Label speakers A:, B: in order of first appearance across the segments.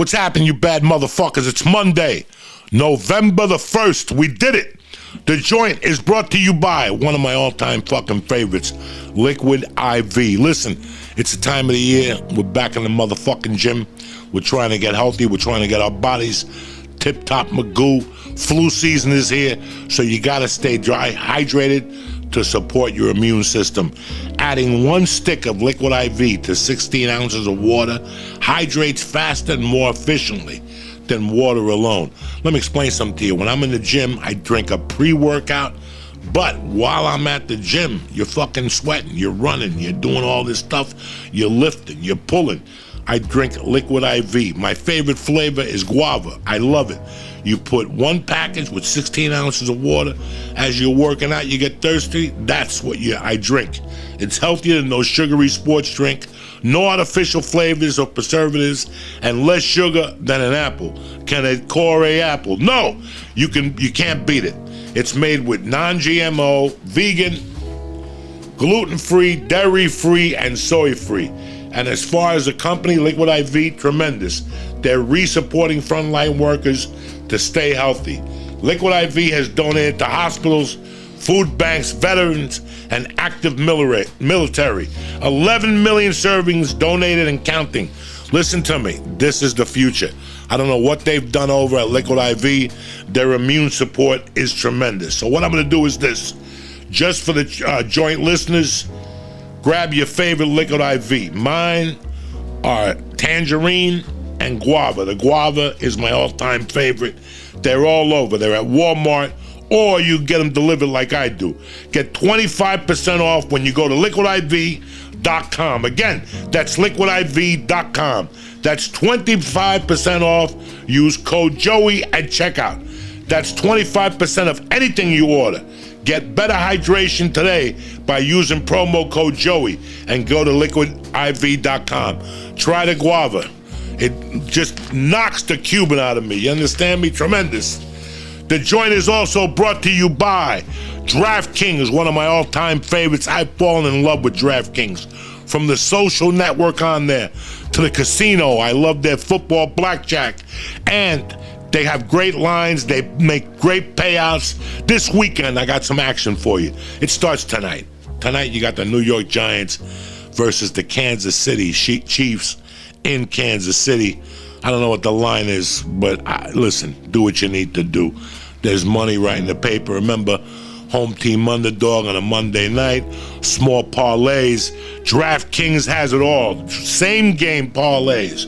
A: What's happening, you bad motherfuckers? It's Monday, November the 1st. We did it. The joint is brought to you by one of my all-time fucking favorites, Liquid I.V. Listen, it's the time of the year. We're back in the motherfucking gym. We're trying to get healthy. We're trying to get our bodies tip-top magoo. Flu season is here, so you gotta stay dry, hydrated to support your immune system. Adding 1 stick of Liquid I.V. to 16 ounces of water hydrates faster and more efficiently than water alone. Let me explain something to you. When I'm in the gym, I drink a pre-workout, but while I'm at the gym, you're fucking sweating, you're running, you're doing all this stuff, you're lifting, you're pulling. I drink Liquid I.V. My favorite flavor is guava. I love it. You put 1 package with 16 ounces of water. As you're working out, you get thirsty. That's what I drink. It's healthier than no sugary sports drink. No artificial flavors or preservatives, and less sugar than an apple. Can it core a apple? No, you can't beat it. It's made with non-GMO, vegan, gluten-free, dairy-free, and soy-free. And as far as the company, Liquid I.V., tremendous. They're re-supporting frontline workers to stay healthy. Liquid I.V. has donated to hospitals, food banks, veterans, and active military. 11 million servings donated and counting. Listen to me, this is the future. I don't know what they've done over at Liquid I.V. Their immune support is tremendous. So what I'm gonna do is this. Just for the joint listeners, grab your favorite Liquid I.V. Mine are tangerine and guava. The guava is my all-time favorite. They're all over. They're at Walmart, or you get them delivered like I do. Get 25% off when you go to liquidiv.com. Again, that's liquidiv.com. That's 25% off. Use code Joey at checkout. That's 25% of anything you order. Get better hydration today by using promo code Joey and go to liquidiv.com. Try the guava. It just knocks the Cuban out of me. You understand me? Tremendous. The joint is also brought to you by DraftKings, one of my all-time favorites. I've fallen in love with DraftKings. From the social network on there to the casino, I love their football blackjack. And they have great lines. They make great payouts. This weekend, I got some action for you. It starts tonight. Tonight, you got the New York Giants versus the Kansas City Chiefs in Kansas City. I don't know what the line is, but listen, do what you need to do. There's money right in the paper. Remember, home team underdog on a Monday night, small parlays. DraftKings has it all. Same game parlays.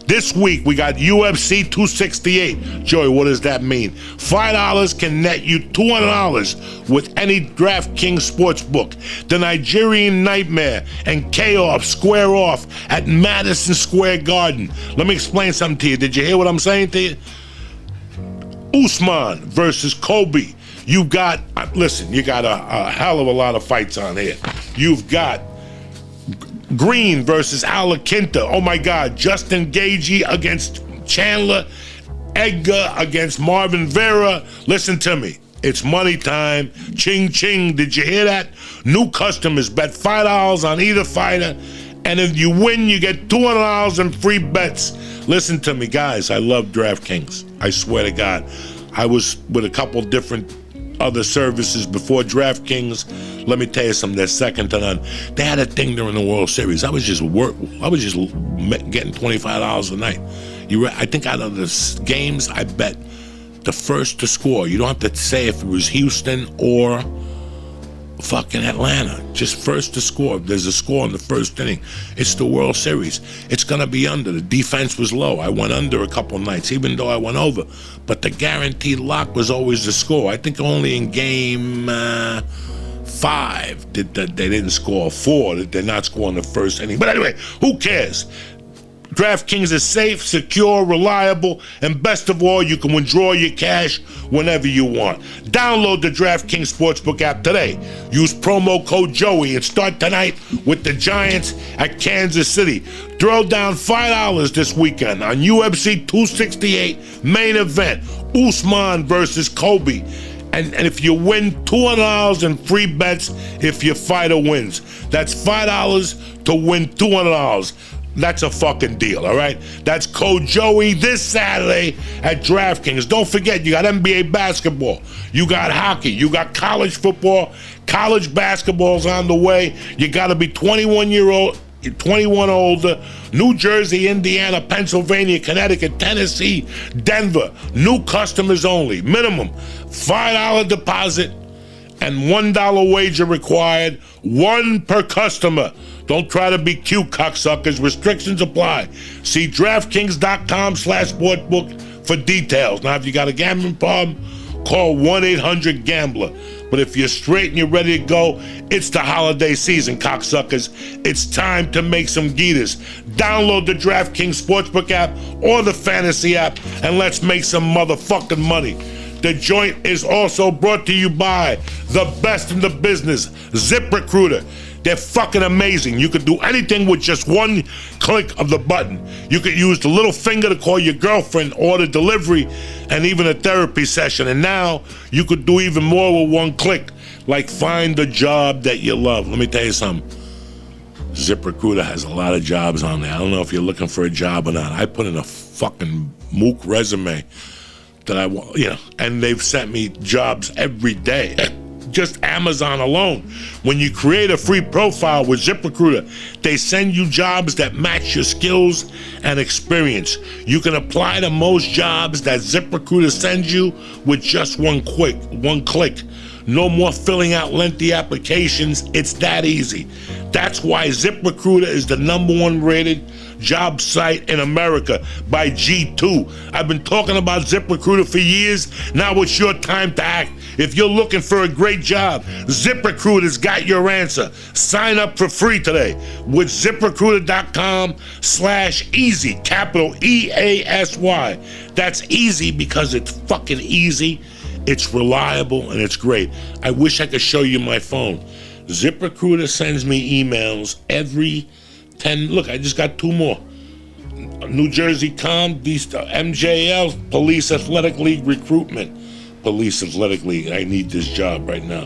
A: This week, we got UFC 268. Joey, what does that mean? $5 can net you $200 with any DraftKings sportsbook. The Nigerian Nightmare and Chaos square off at Madison Square Garden. Let me explain something to you. Did you hear what I'm saying to you? Usman versus Kobe. You got a hell of a lot of fights on here. You've got Green versus Alaquinta. Oh my God. Justin Gaethje against Chandler. Edgar against Marvin Vera. Listen to me. It's money time. Ching ching. Did you hear that? New customers bet $5 on either fighter, and if you win, you get $200 in free bets. Listen to me, guys. I love DraftKings. I swear to God. I was with a couple different other services before DraftKings. Let me tell you something, they're second to none. They had a thing during the World Series. I was just getting $25 a night. I think out of the games, I bet the first to score. You don't have to say if it was Houston or fucking Atlanta. Just first to score. If there's a score in the first inning, it's the World Series. It's going to be under. The defense was low. I went under a couple nights, even though I went over. But the guaranteed lock was always the score. I think only in game 5 they didn't score. 4 they're not scoring the first inning. But anyway, who cares? DraftKings is safe, secure, reliable, and best of all, you can withdraw your cash whenever you want. Download the DraftKings Sportsbook app today. Use promo code Joey and start tonight with the Giants at Kansas City. Throw down $5 this weekend on UFC 268 main event, Usman versus Kobe. And if you win, $200 in free bets if your fighter wins. That's $5 to win $200. That's a fucking deal, all right? That's code Joey this Saturday at DraftKings. Don't forget, you got NBA basketball, you got hockey, you got college football, college basketball's on the way. You got to be 21 or older. New Jersey, Indiana, Pennsylvania, Connecticut, Tennessee, Denver. New customers only. Minimum $5 deposit and $1 wager required. One per customer. Don't try to be cute, cocksuckers. Restrictions apply. See DraftKings.com/sportsbook for details. Now, if you got a gambling problem, call 1-800-GAMBLER. But if you're straight and you're ready to go, it's the holiday season, cocksuckers. It's time to make some geeters. Download the DraftKings Sportsbook app or the Fantasy app, and let's make some motherfucking money. The joint is also brought to you by the best in the business, Zip Recruiter. They're fucking amazing. You could do anything with just one click of the button. You could use the little finger to call your girlfriend, order delivery, and even a therapy session. And now you could do even more with one click, like find the job that you love. Let me tell you something. Zip Recruiter has a lot of jobs on there. I don't know if you're looking for a job or not. I put in a fucking mook resume that I want, and they've sent me jobs every day. Just Amazon alone. When you create a free profile with ZipRecruiter, they send you jobs that match your skills and experience. You can apply to most jobs that ZipRecruiter sends you with just one click. No more filling out lengthy applications. It's that easy. That's why ZipRecruiter is the #1 rated job site in America by G2. I've been talking about ZipRecruiter for years. Now it's your time to act. If you're looking for a great job, ZipRecruiter's got your answer. Sign up for free today with ZipRecruiter.com/easy, capital EASY. That's easy because it's fucking easy, it's reliable, and it's great. I wish I could show you my phone. ZipRecruiter sends me emails every 10, look, I just got 2 more. New Jersey MJL, Police Athletic League Recruitment. Police Athletic League, I need this job right now.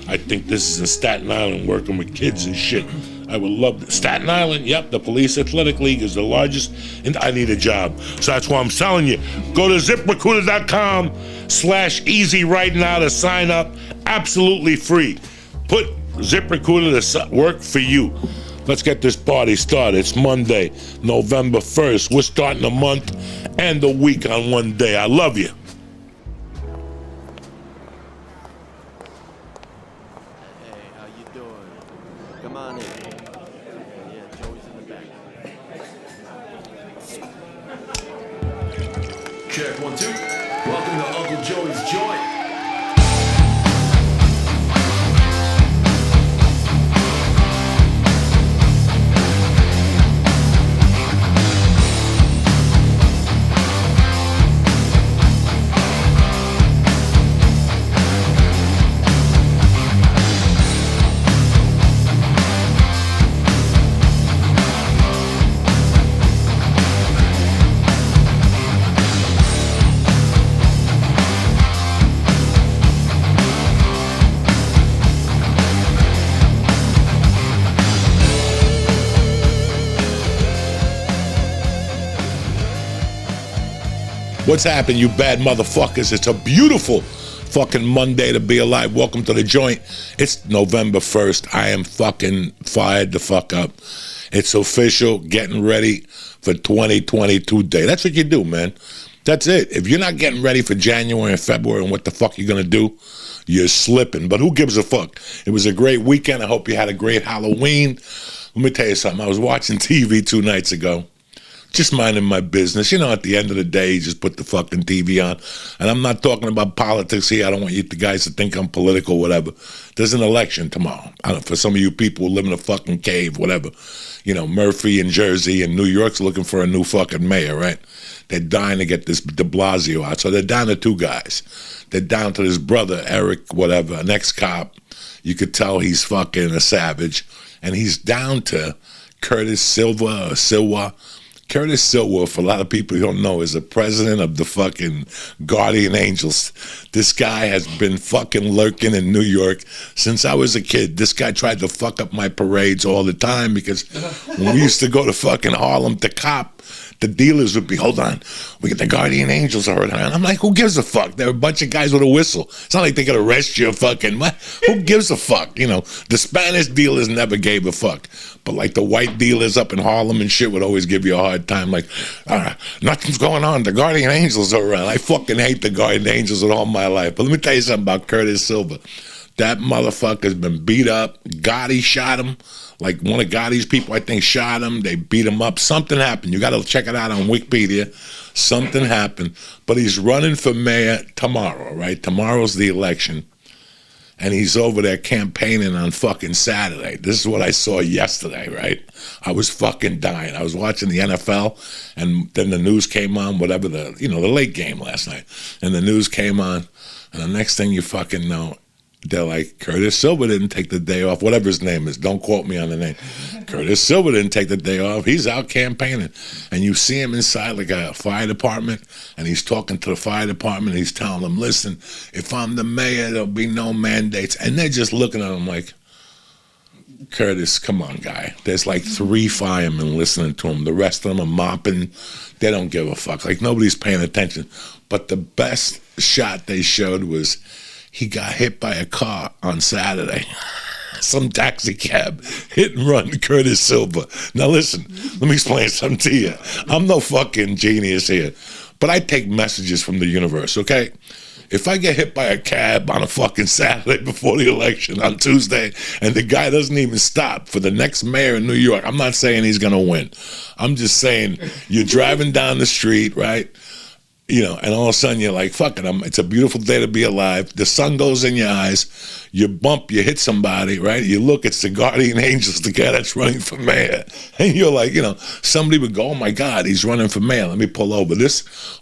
A: I think this is in Staten Island, working with kids and shit. I would love it. Staten Island, yep, the Police Athletic League is the largest, and I need a job. So that's why I'm telling you, go to ZipRecruiter.com/easy right now to sign up, absolutely free. Put ZipRecruiter to work for you. Let's get this party started. It's Monday, November 1st. We're starting the month and the week on one day. I love you.
B: Hey, how you doing? Come on in. Yeah, Joey's in the back.
C: Check 1, 2. Welcome to Uncle Joey's Joint.
A: What's happened, you bad motherfuckers? It's a beautiful fucking Monday to be alive. Welcome to the joint. It's November 1st. I am fucking fired the fuck up. It's official, getting ready for 2022 day. That's what you do, man. That's it. If you're not getting ready for January and February and what the fuck you're gonna do, you're slipping. But who gives a fuck? It was a great weekend. I hope you had a great Halloween. Let me tell you something. I was watching TV 2 nights ago, just minding my business. At the end of the day, you just put the fucking TV on. And I'm not talking about politics here. I don't want you guys to think I'm political, whatever. There's an election tomorrow. For some of you people who live in a fucking cave, whatever. Murphy in Jersey and New York's looking for a new fucking mayor, right? They're dying to get this de Blasio out. So they're down to 2 guys. They're down to this brother, Eric, whatever, an ex-cop. You could tell he's fucking a savage. And he's down to Curtis Silva, Curtis Silver, for a lot of people who don't know, is the president of the fucking Guardian Angels. This guy has been fucking lurking in New York since I was a kid. This guy tried to fuck up my parades all the time because when we used to go to fucking Harlem to cop, the dealers would be, hold on, we get the Guardian Angels already. And I'm like, who gives a fuck? They're a bunch of guys with a whistle. It's not like they could arrest you fucking, what? Who gives a fuck? You know, the Spanish dealers never gave a fuck. But like the white dealers up in Harlem and shit would always give you a hard time. Like, nothing's going on. The Guardian Angels are around. I fucking hate the Guardian Angels with all my life. But let me tell you something about Curtis Silver. That motherfucker's been beat up. Gotti shot him. Like one of Gotti's people, I think, shot him. They beat him up. Something happened. You got to check it out on Wikipedia. Something happened. But he's running for mayor tomorrow, right? Tomorrow's the election. And he's over there campaigning on fucking Saturday. This is what I saw yesterday, right? I was fucking dying. I was watching the NFL, and then the news came on, whatever the late game last night. And the news came on, and the next thing you fucking know, they're like, Curtis Silver didn't take the day off, whatever his name is. Don't quote me on the name. Curtis Silver didn't take the day off. He's out campaigning. And you see him inside like a fire department, and he's talking to the fire department. He's telling them, listen, if I'm the mayor, there'll be no mandates. And they're just looking at him like, Curtis, come on, guy. There's like 3 firemen listening to him. The rest of them are mopping. They don't give a fuck. Like nobody's paying attention. But the best shot they showed was he got hit by a car on Saturday. Some taxi cab hit and run Curtis Silver. Now listen, let me explain something to you. I'm no fucking genius here, but I take messages from the universe, okay? If I get hit by a cab on a fucking Saturday before the election on Tuesday and the guy doesn't even stop for the next mayor in New York, I'm not saying he's gonna win. I'm just saying you're driving down the street, right? You know, and all of a sudden you're like, fuck it, it's a beautiful day to be alive. The sun goes in your eyes. You bump, you hit somebody, right? You look, it's the Guardian Angels, the guy that's running for mayor. And you're like, somebody would go, oh my God, he's running for mayor. Let me pull over.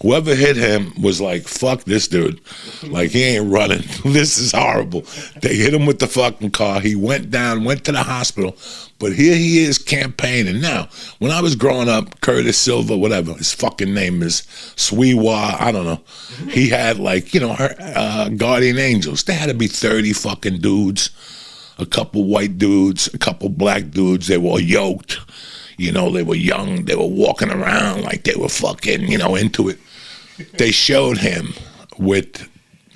A: Whoever hit him was like, fuck this dude. Like, he ain't running. This is horrible. They hit him with the fucking car. He went down, went to the hospital. But here he is campaigning. Now, when I was growing up, Curtis Silver, whatever his fucking name is, Sweewa, I don't know. He had like, Guardian Angels. There had to be 30 fucking dudes, a couple white dudes, a couple black dudes. They were yoked. They were young. They were walking around like they were fucking, into it. They showed him with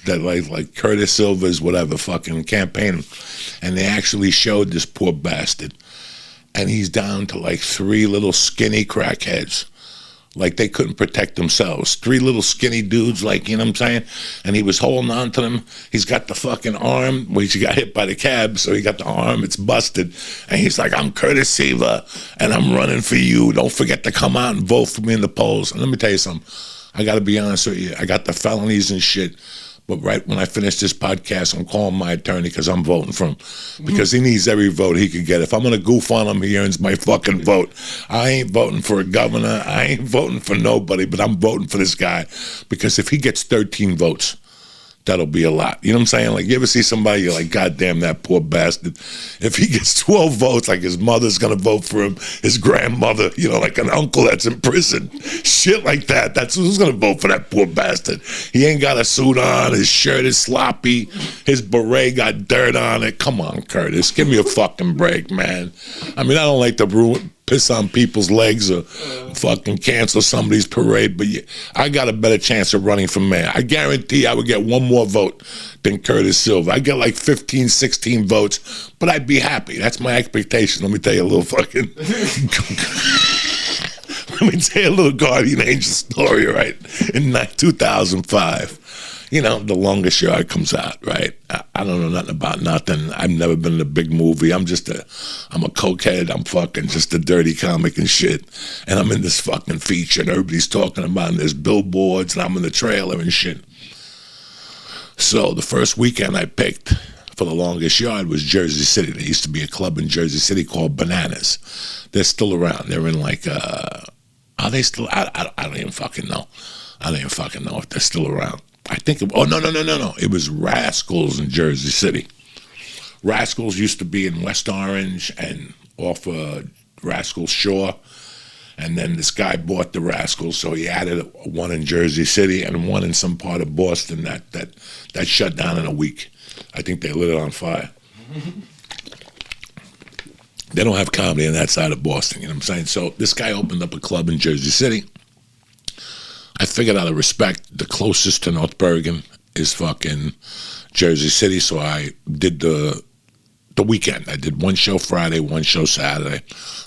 A: that like Curtis Silver's whatever fucking campaign. And they actually showed this poor bastard. And he's down to like 3 little skinny crackheads. Like they couldn't protect themselves. 3 little skinny dudes, like, you know what I'm saying? And he was holding on to them. He's got the fucking arm, which he got hit by the cab, so he got the arm, it's busted. And he's like, I'm Curtis Silver, and I'm running for you. Don't forget to come out and vote for me in the polls. And let me tell you something. I got to be honest with you. I got the felonies and shit. But right when I finish this podcast, I'm calling my attorney because I'm voting for him. Because he needs every vote he could get. If I'm going to goof on him, he earns my fucking vote. I ain't voting for a governor. I ain't voting for nobody, but I'm voting for this guy. Because if he gets 13 votes, that'll be a lot. You know what I'm saying? Like, you ever see somebody, you're like, God damn, that poor bastard. If he gets 12 votes, like his mother's going to vote for him, his grandmother, like an uncle that's in prison. Shit like that. That's who's going to vote for that poor bastard. He ain't got a suit on. His shirt is sloppy. His beret got dirt on it. Come on, Curtis. Give me a fucking break, man. I mean, I don't like to piss on people's legs or fucking cancel somebody's parade, but I got a better chance of running for mayor. I guarantee I would get 1 more vote than Curtis Silver. I get like 15, 16 votes, but I'd be happy. That's my expectation. Let me tell you a little fucking... Let me tell you a little Guardian Angel story, right? In 2005. The Longest Yard comes out, right? I don't know nothing about nothing. I've never been in a big movie. I'm a cokehead. I'm fucking just a dirty comic and shit. And I'm in this fucking feature and everybody's talking about it. And there's billboards and I'm in the trailer and shit. So the first weekend I picked for The Longest Yard was Jersey City. There used to be a club in Jersey City called Bananas. They're still around. They're in like, are they still? I don't even fucking know. I don't even fucking know if they're still around. I think, no. It was Rascals in Jersey City. Rascals used to be in West Orange and off Rascals Shore. And then this guy bought the Rascals, so he added one in Jersey City and one in some part of Boston that shut down in a week. I think they lit it on fire. They don't have comedy on that side of Boston, you know what I'm saying? So this guy opened up a club in Jersey City. I figured out of respect, the closest to North Bergen is fucking Jersey City, so I did the weekend. I did one show Friday, one show Saturday.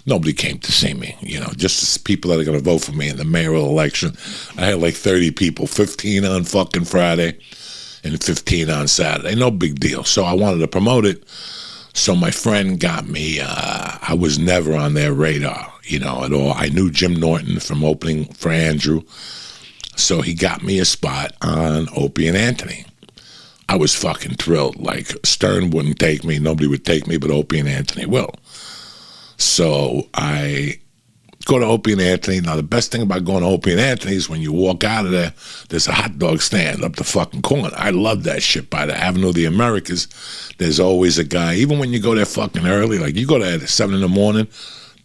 A: Nobody came to see me, you know, just people that are going to vote for me in the mayoral election. I had like 30 people, 15 on fucking Friday and 15 on Saturday. No big deal. So I wanted to promote it. So my friend got me, I was never on their radar, you know, at all. I knew Jim Norton from opening for Andrew. So he got me a spot on Opie and Anthony. I was fucking thrilled. Like, Stern wouldn't take me. Nobody would take me, but Opie and Anthony will. So I go to Opie and Anthony. Now, the best thing about going to Opie and Anthony is when you walk out of there, there's a hot dog stand up the fucking corner. I love that shit. By the Avenue of the Americas, there's always a guy. Even when you go there fucking early, like you go there at 7 in the morning,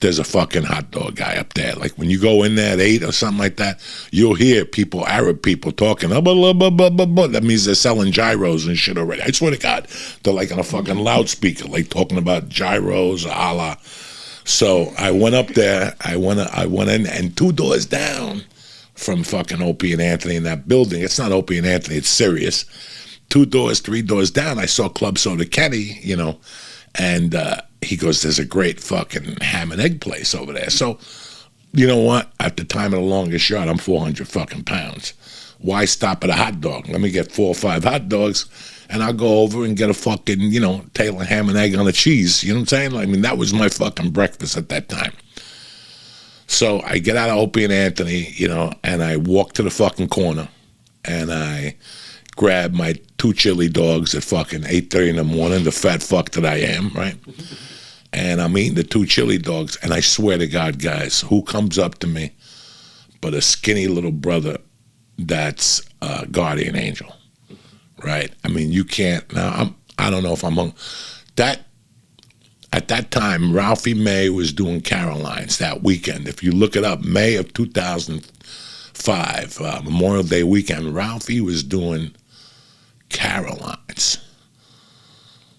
A: there's a fucking hot dog guy up there. Like when you go in there at 8 or something like that, you'll hear people, Arab people talking. That means they're selling gyros and shit already. I swear to God, they're like on a fucking loudspeaker, like talking about gyros, Allah. So I went up there. I went in, and 2 doors down from fucking Opie and Anthony in that building. It's not Opie and Anthony. It's Sirius. 2 doors, 3 doors down, I saw Club Soda Kenny, you know, and he goes, there's a great fucking ham and egg place over there. So, you know what? At the time of the longest shot, I'm 400 fucking pounds. Why stop at a hot dog? Let me get 4 or 5 hot dogs, and I'll go over and get a fucking, you know, Taylor ham and egg on the cheese. You know what I'm saying? I mean, that was my fucking breakfast at that time. So I get out of Opie and Anthony, you know, and I walk to the fucking corner, and I grab my 2 chili dogs at fucking 8:30 in the morning, the fat fuck that I am, right? And I'm eating the 2 chili dogs, and I swear to God, guys, who comes up to me but a skinny little brother that's a guardian angel, right? I mean, you can't, now, I don't know if I'm on, at that time, Ralphie May was doing Carolines that weekend. If you look it up, May of 2005, Memorial Day weekend, Ralphie was doing Carolines.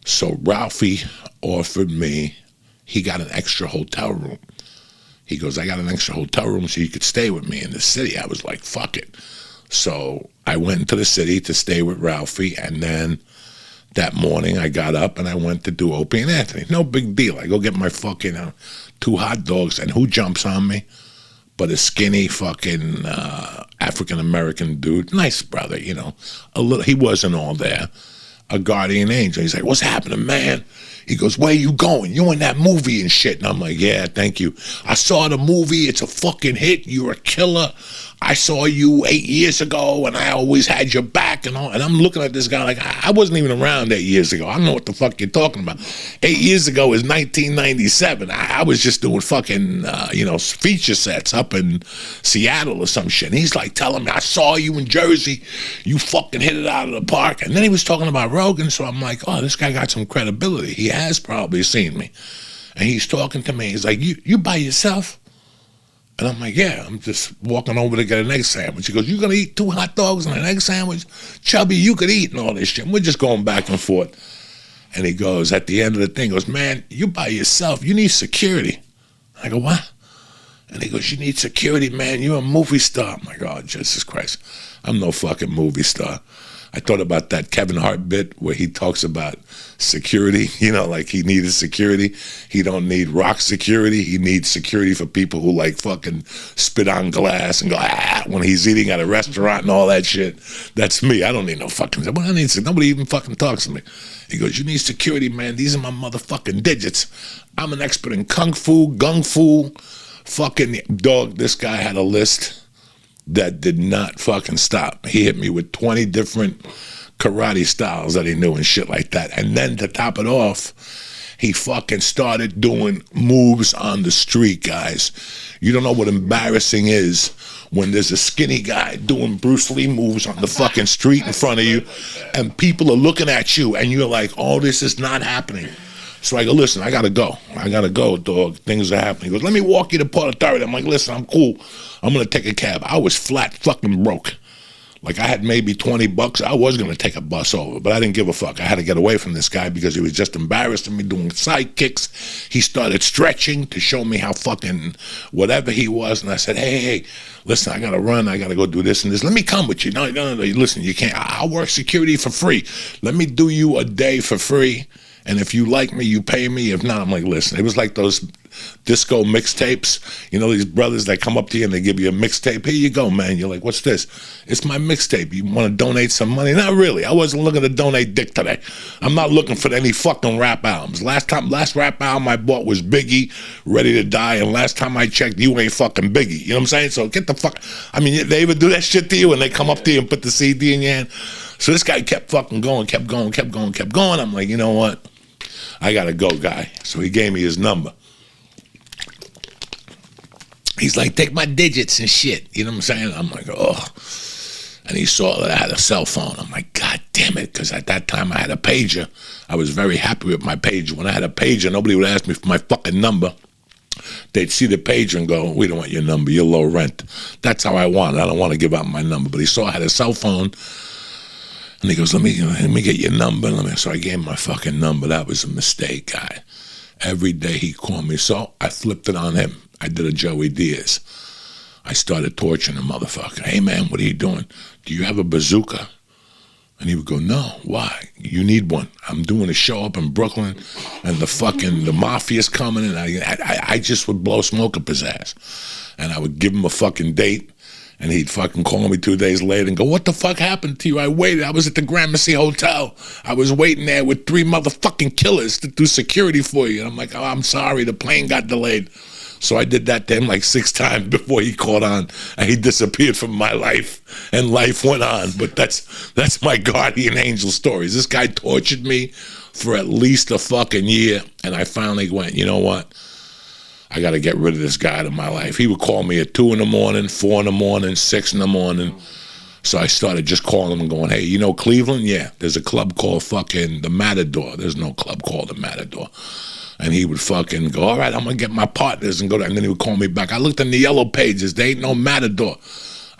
A: So Ralphie offered me, he got an extra hotel room. He goes, I got an extra hotel room so you could stay with me in the city. I was like, fuck it. So I went into the city to stay with Ralphie, and then that morning I got up and I went to do Opie and Anthony. No big deal. I go get my fucking 2 hot dogs, and who jumps on me but a skinny fucking African-American dude. Nice brother, you know. He wasn't all there. A guardian angel. He's like, what's happening, man? He goes, where you going? You in that movie and shit. And I'm like, yeah, thank you. I saw the movie. It's a fucking hit. You're a killer. I saw you 8 years ago, and I always had your back and all. And I'm looking at this guy like, I wasn't even around 8 years ago. I don't know what the fuck you're talking about. 8 years ago is 1997. I was just doing fucking, feature sets up in Seattle or some shit. And he's like telling me, I saw you in Jersey. You fucking hit it out of the park. And then he was talking about Rogan, so I'm like, oh, this guy got some credibility. He has probably seen me. And he's talking to me. He's like, you by yourself? And I'm like, yeah, I'm just walking over to get an egg sandwich. He goes, you gonna eat 2 hot dogs and an egg sandwich? Chubby, you could eat and all this shit. And we're just going back and forth. And he goes, at the end of the thing, goes, man, you by yourself. You need security. I go, what? And he goes, you need security, man. You're a movie star. I'm like, oh, Jesus Christ. I'm no fucking movie star. I thought about that Kevin Hart bit where he talks about security, you know, like he needed security. He don't need rock security. He needs security for people who like fucking spit on glass and go, when he's eating at a restaurant and all that shit. That's me. I don't need no fucking, nobody even fucking talks to me. He goes, you need security, man. These are my motherfucking digits. I'm an expert in kung fu, gung fu, fucking dog. This guy had a list that did not fucking stop. He hit me with 20 different karate styles that he knew and shit like that. And then to top it off, he fucking started doing moves on the street, guys. You don't know what embarrassing is when there's a skinny guy doing Bruce Lee moves on the fucking street in front of you, and people are looking at you, and you're like, oh, this is not happening. So I go, listen, I gotta go, dog. Things are happening. He goes, let me walk you to Port Authority. I'm like, listen, I'm cool. I'm gonna take a cab. I was flat fucking broke. Like, I had maybe $20. I was going to take a bus over, but I didn't give a fuck. I had to get away from this guy because he was just embarrassing me doing sidekicks. He started stretching to show me how fucking whatever he was. And I said, hey, listen, I got to run. I got to go do this and this. Let me come with you. No, listen, you can't. I'll work security for free. Let me do you a day for free. And if you like me, you pay me. If not, I'm like, listen, it was like those disco mixtapes. You know, these brothers that come up to you and they give you a mixtape. Here you go, man. You're like, what's this? It's my mixtape. You want to donate some money? Not really. I wasn't looking to donate dick today. I'm not looking for any fucking rap albums. Last rap album I bought was Biggie, Ready to Die. And last time I checked, you ain't fucking Biggie. You know what I'm saying? So get the fuck. I mean, they even do that shit to you and they come up to you and put the CD in your hand. So this guy kept fucking going, kept going. I'm like, you know what? I gotta go, guy. So he gave me his number. He's like, take my digits and shit. You know what I'm saying? I'm like, oh. And he saw that I had a cell phone. I'm like, God damn it. Because at that time I had a pager. I was very happy with my pager. When I had a pager, nobody would ask me for my fucking number. They'd see the pager and go, we don't want your number. You're low rent. That's how I want it. I don't want to give out my number. But he saw I had a cell phone. And he goes, let me get your number. So I gave him my fucking number. That was a mistake, guy. Every day he called me. So I flipped it on him. I did a Joey Diaz. I started torturing the motherfucker. Hey, man, what are you doing? Do you have a bazooka? And he would go, no. Why? You need one. I'm doing a show up in Brooklyn, and the mafia's coming, and I just would blow smoke up his ass. And I would give him a fucking date. And he'd fucking call me 2 days later and go, what the fuck happened to you? I waited. I was at the Gramercy Hotel. I was waiting there with 3 motherfucking killers to do security for you. And I'm like, oh, I'm sorry. The plane got delayed. So I did that to him like 6 times before he caught on. And he disappeared from my life. And life went on. But that's my guardian angel stories. This guy tortured me for at least a fucking year. And I finally went, you know what? I got to get rid of this guy out of my life. He would call me at 2 in the morning, 4 in the morning, 6 in the morning. So I started just calling him and going, hey, you know Cleveland? Yeah, there's a club called fucking the Matador. There's no club called the Matador. And he would fucking go, all right, I'm going to get my partners and go there. And then he would call me back. I looked in the yellow pages. There ain't no Matador.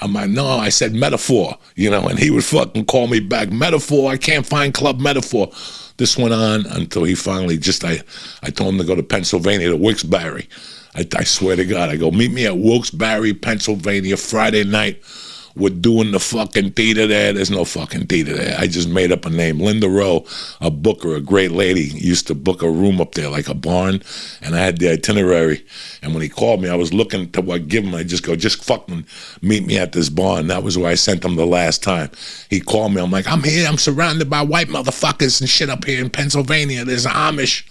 A: I'm like, no, I said Metaphor, you know, and he would fucking call me back. Metaphor, I can't find Club Metaphor. This went on until he finally I told him to go to Pennsylvania, to Wilkes-Barre. I swear to God, I go, meet me at Wilkes-Barre, Pennsylvania, Friday night. We're doing the fucking theater there. There's no fucking theater there. I just made up a name. Linda Rowe, a booker, a great lady, used to book a room up there like a barn, and I had the itinerary. And when he called me, I was looking to what give him. I just go, just fucking meet me at this barn. That was where I sent him the last time. He called me. I'm like, I'm here. I'm surrounded by white motherfuckers and shit up here in Pennsylvania. There's Amish.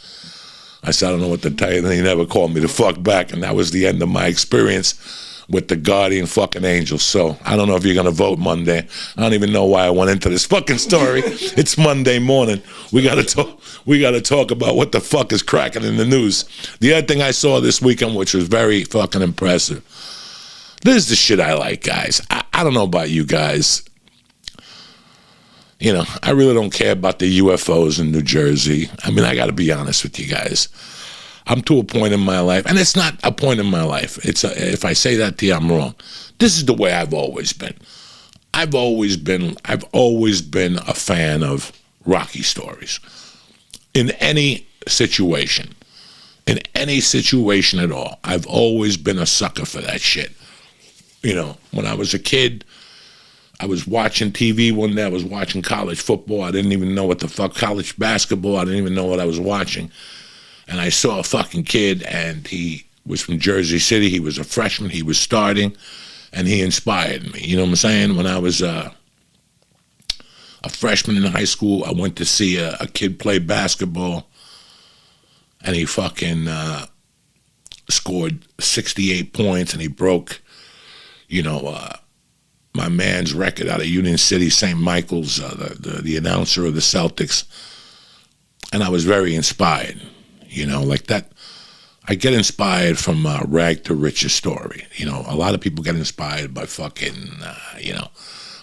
A: I said, I don't know what to tell you. And he never called me the fuck back. And that was the end of my experience with the guardian fucking angel. So I don't know if you're going to vote Monday. I don't even know why I went into this fucking story. It's Monday morning. We got to talk about what the fuck is cracking in the news. The other thing I saw this weekend, which was very fucking impressive. This is the shit I like, guys. I don't know about you guys. You know, I really don't care about the UFOs in New Jersey. I mean, I got to be honest with you guys. I'm to a point in my life, and it's not a point in my life. If I say that to you, I'm wrong. This is the way I've always been. I've always been a fan of Rocky stories. In any situation at all, I've always been a sucker for that shit. You know, when I was a kid, I was watching TV one day. I was watching college football. I didn't even know what the fuck, college basketball. I didn't even know what I was watching. And I saw a fucking kid, and he was from Jersey City. He was a freshman. He was starting, and he inspired me. You know what I'm saying? When I was a freshman in high school, I went to see a kid play basketball, and he fucking scored 68 points, and he broke, my man's record out of Union City, St. Michael's, the announcer of the Celtics. And I was very inspired. You know, like that, I get inspired from rag to riches story. You know, a lot of people get inspired by fucking,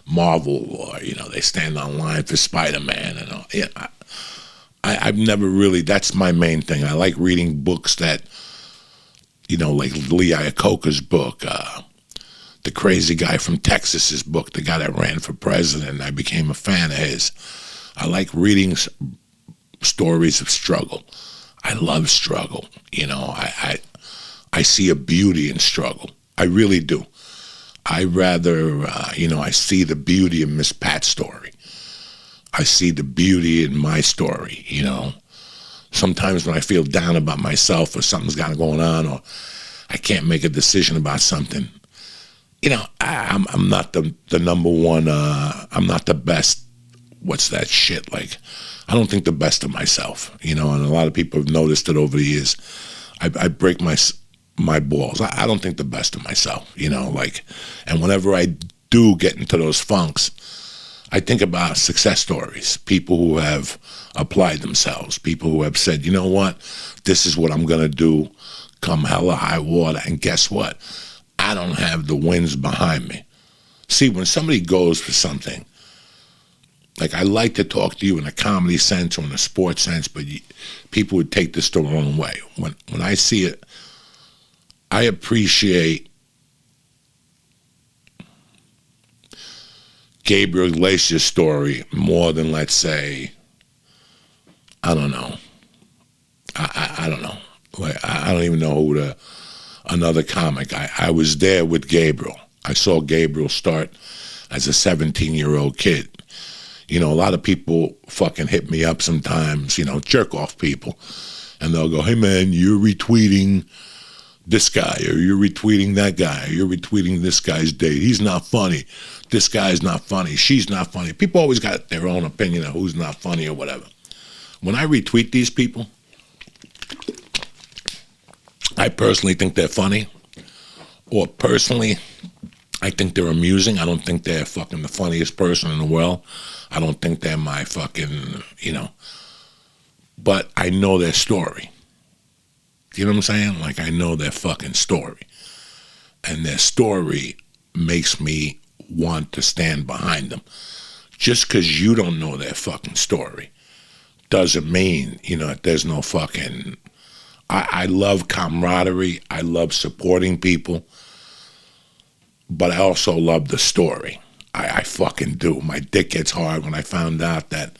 A: Marvel, or, they stand online for Spider-Man and all. Yeah, I've never really, that's my main thing. I like reading books that, like Lee Iacocca's book, the crazy guy from Texas's book, the guy that ran for president. I became a fan of his. I like reading stories of struggle. I love struggle. I see a beauty in struggle. I really do. I rather, I see the beauty in Miss Pat's story. I see the beauty in my story, Sometimes when I feel down about myself or something's got going on or I can't make a decision about something, I'm not the number one, I'm not the best, what's that shit, like, I don't think the best of myself, and a lot of people have noticed it over the years. I break my balls. I don't think the best of myself, and whenever I do get into those funks, I think about success stories, people who have applied themselves, people who have said, you know what, this is what I'm going to do, come hell or high water, and guess what? I don't have the winds behind me. See, when somebody goes for something, like I like to talk to you in a comedy sense or in a sports sense, but people would take this the wrong way. When I see it, I appreciate Gabriel Iglesias' story more than, let's say, I don't know. I don't know. Like, I don't even know who another comic. I was there with Gabriel. I saw Gabriel start as a 17-year-old kid. A lot of people fucking hit me up sometimes, jerk off people. And they'll go, hey man, you're retweeting this guy, or you're retweeting that guy, or you're retweeting this guy's date. He's not funny. This guy's not funny. She's not funny. People always got their own opinion of who's not funny or whatever. When I retweet these people, I personally think they're funny, or personally, I think they're amusing. I don't think they're fucking the funniest person in the world. I don't think they're my fucking, but I know their story. You know what I'm saying? Like, I know their fucking story. And their story makes me want to stand behind them. Just because you don't know their fucking story doesn't mean, there's no fucking... I love camaraderie. I love supporting people. But I also love the story. I fucking do. My dick gets hard when I found out that,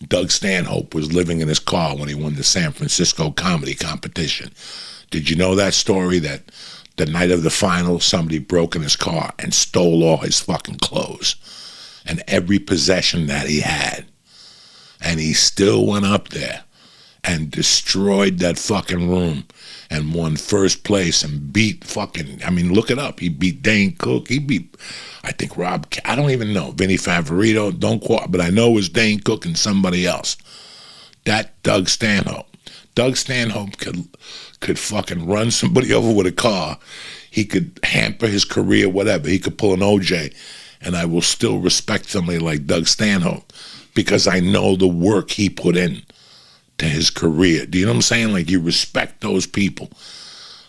A: Doug Stanhope was living in his car when he won the San Francisco comedy competition. Did you know that story, that the night of the final, somebody broke in his car and stole all his fucking clothes and every possession that he had? And he still went up there and destroyed that fucking room and won first place and beat fucking, look it up. He beat Dane Cook. He beat, I think, I don't even know, Vinny Favorito, don't quote, but I know it was Dane Cook and somebody else. That Doug Stanhope. Doug Stanhope could fucking run somebody over with a car. He could hamper his career, whatever. He could pull an OJ, and I will still respect somebody like Doug Stanhope because I know the work he put in to his career. Do you know what I'm saying? Like, you respect those people.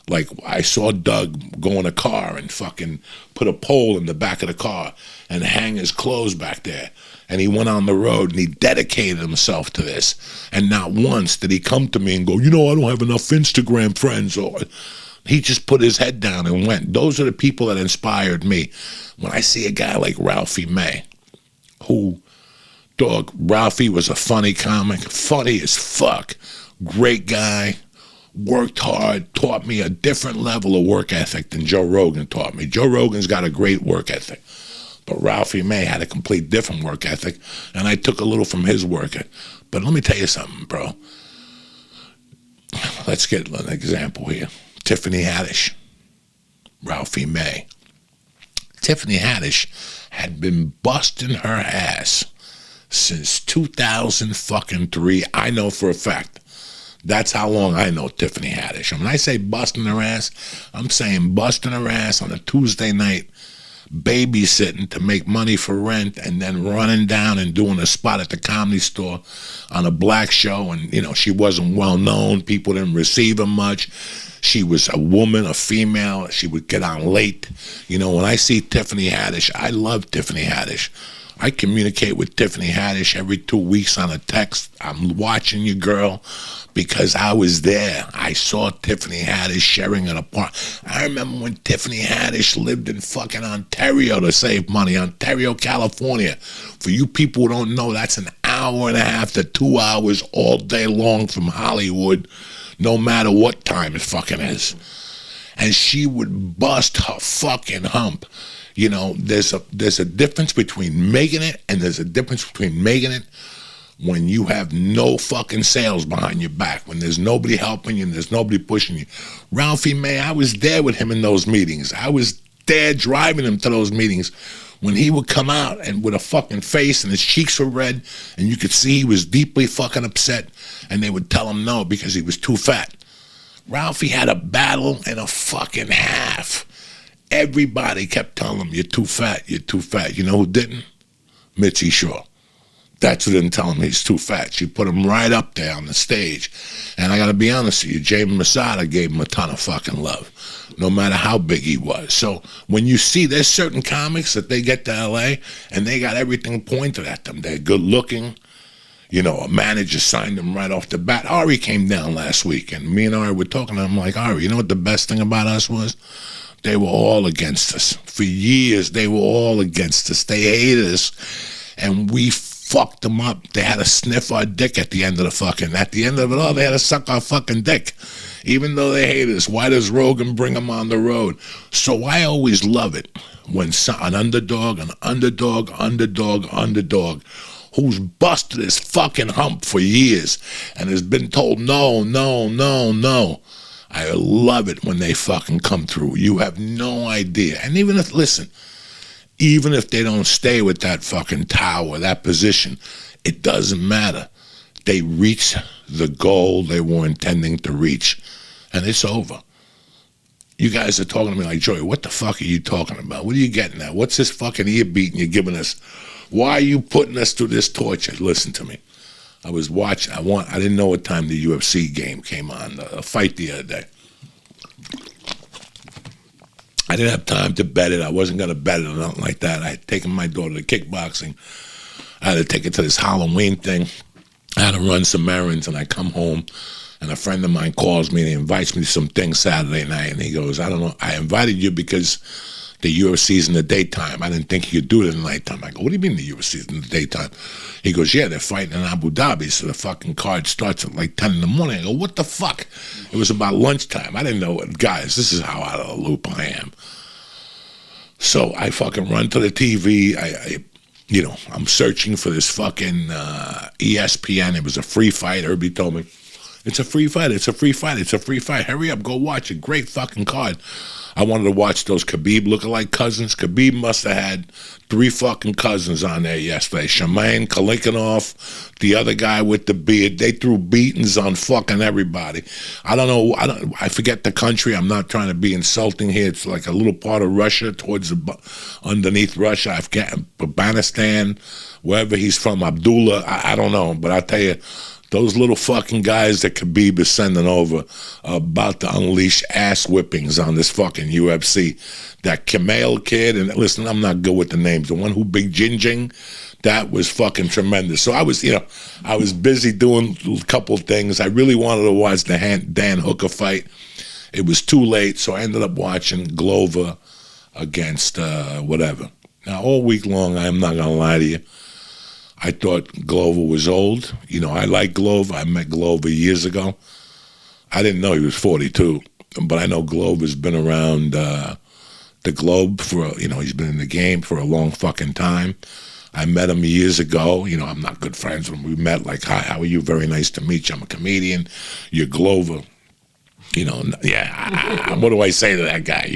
A: Like, I saw Doug go in a car and fucking put a pole in the back of the car and hang his clothes back there. And he went on the road and he dedicated himself to this. And not once did he come to me and go, I don't have enough Instagram friends. Or he just put his head down and went. Those are the people that inspired me. When I see a guy like Ralphie May, who... Dog, Ralphie was a funny comic, funny as fuck, great guy, worked hard, taught me a different level of work ethic than Joe Rogan taught me. Joe Rogan's got a great work ethic, but Ralphie May had a complete different work ethic, and I took a little from his work ethic. But let me tell you something, bro. Let's get an example here. Tiffany Haddish, Ralphie May. Tiffany Haddish had been busting her ass since 2003. I know for a fact. That's how long I know Tiffany Haddish. When I say busting her ass, I'm saying busting her ass on a Tuesday night, babysitting to make money for rent, and then running down and doing a spot at the Comedy Store on a black show. And, she wasn't well known. People didn't receive her much. She was a woman, a female. She would get on late. When I see Tiffany Haddish, I love Tiffany Haddish. I communicate with Tiffany Haddish every 2 weeks on a text. I'm watching you, girl, because I was there. I saw Tiffany Haddish sharing an apartment. I remember when Tiffany Haddish lived in fucking Ontario to save money, Ontario, California. For you people who don't know, that's an hour and a half to 2 hours all day long from Hollywood, no matter what time it fucking is. And she would bust her fucking hump. You know, there's a difference between making it, and there's a difference between making it when you have no fucking sales behind your back, when there's nobody helping you and there's nobody pushing you. Ralphie May, I was there with him in those meetings. I was there driving him to those meetings when he would come out and with a fucking face and his cheeks were red and you could see he was deeply fucking upset, and they would tell him no because he was too fat. Ralphie had a battle and a fucking half. Everybody kept telling him, you're too fat, you're too fat. You know who didn't? Mitzi Shaw. That's who didn't tell him he's too fat. She put him right up there on the stage. And I got to be honest with you, Jamie Masada gave him a ton of fucking love, no matter how big he was. So when you see there's certain comics that they get to L.A. and they got everything pointed at them. They're good looking. You know, a manager signed them right off the bat. Ari came down last week, and me and Ari were talking, and I'm like, Ari, you know what the best thing about us was? They were all against us. For years, they were all against us. They hated us, and we fucked them up. They had to sniff our dick at the end of it all, they had to suck our fucking dick. Even though they hated us, why does Rogan bring them on the road? So I always love it when an underdog, who's busted his fucking hump for years and has been told no, no, no, no. I love it when they fucking come through. You have no idea. And even if they don't stay with that fucking tower, that position, it doesn't matter. They reach the goal they were intending to reach, and it's over. You guys are talking to me like, Joey, what the fuck are you talking about? What are you getting at? What's this fucking ear beating you're giving us? Why are you putting us through this torture? Listen to me. I was watching. I didn't know what time the UFC game came on, a fight the other day. I didn't have time to bet it. I wasn't going to bet it or nothing like that. I had taken my daughter to kickboxing. I had to take her to this Halloween thing. I had to run some errands, and I come home, and a friend of mine calls me and he invites me to some things Saturday night, and he goes, I don't know, I invited you because the UFC's in the daytime. I didn't think you could do it in the nighttime. I go, what do you mean the UFC's in the daytime? He goes, yeah, they're fighting in Abu Dhabi, so the fucking card starts at like 10 in the morning. I go, what the fuck? It was about lunchtime. I didn't know it. Guys, this is how out of the loop I am. So I fucking run to the TV. I'm searching for this fucking ESPN. It was a free fight. Herbie told me, it's a free fight. It's a free fight. It's a free fight. Hurry up. Go watch it. Great fucking card. I wanted to watch those Khabib lookalike cousins. Khabib must have had 3 fucking cousins on there yesterday. Shemaine, Kalinkinov, the other guy with the beard. They threw beatings on fucking everybody. I don't know. I forget the country. I'm not trying to be insulting here. It's like a little part of Russia underneath Russia. Afghanistan, wherever he's from, Abdullah. I don't know. But I tell you, those little fucking guys that Khabib is sending over are about to unleash ass whippings on this fucking UFC. That Kamel kid, and listen, I'm not good with the names. The one who big Jinjing, that was fucking tremendous. So I was busy doing a couple things. I really wanted to watch the Dan Hooker fight. It was too late, so I ended up watching Glover against whatever. Now, all week long, I'm not going to lie to you, I thought Glover was old. You know, I like Glover. I met Glover years ago. I didn't know he was 42, but I know Glover's been around the globe for, he's been in the game for a long fucking time. I met him years ago. I'm not good friends with him. We met like, hi, how are you? Very nice to meet you. I'm a comedian. You're Glover. What do I say to that guy,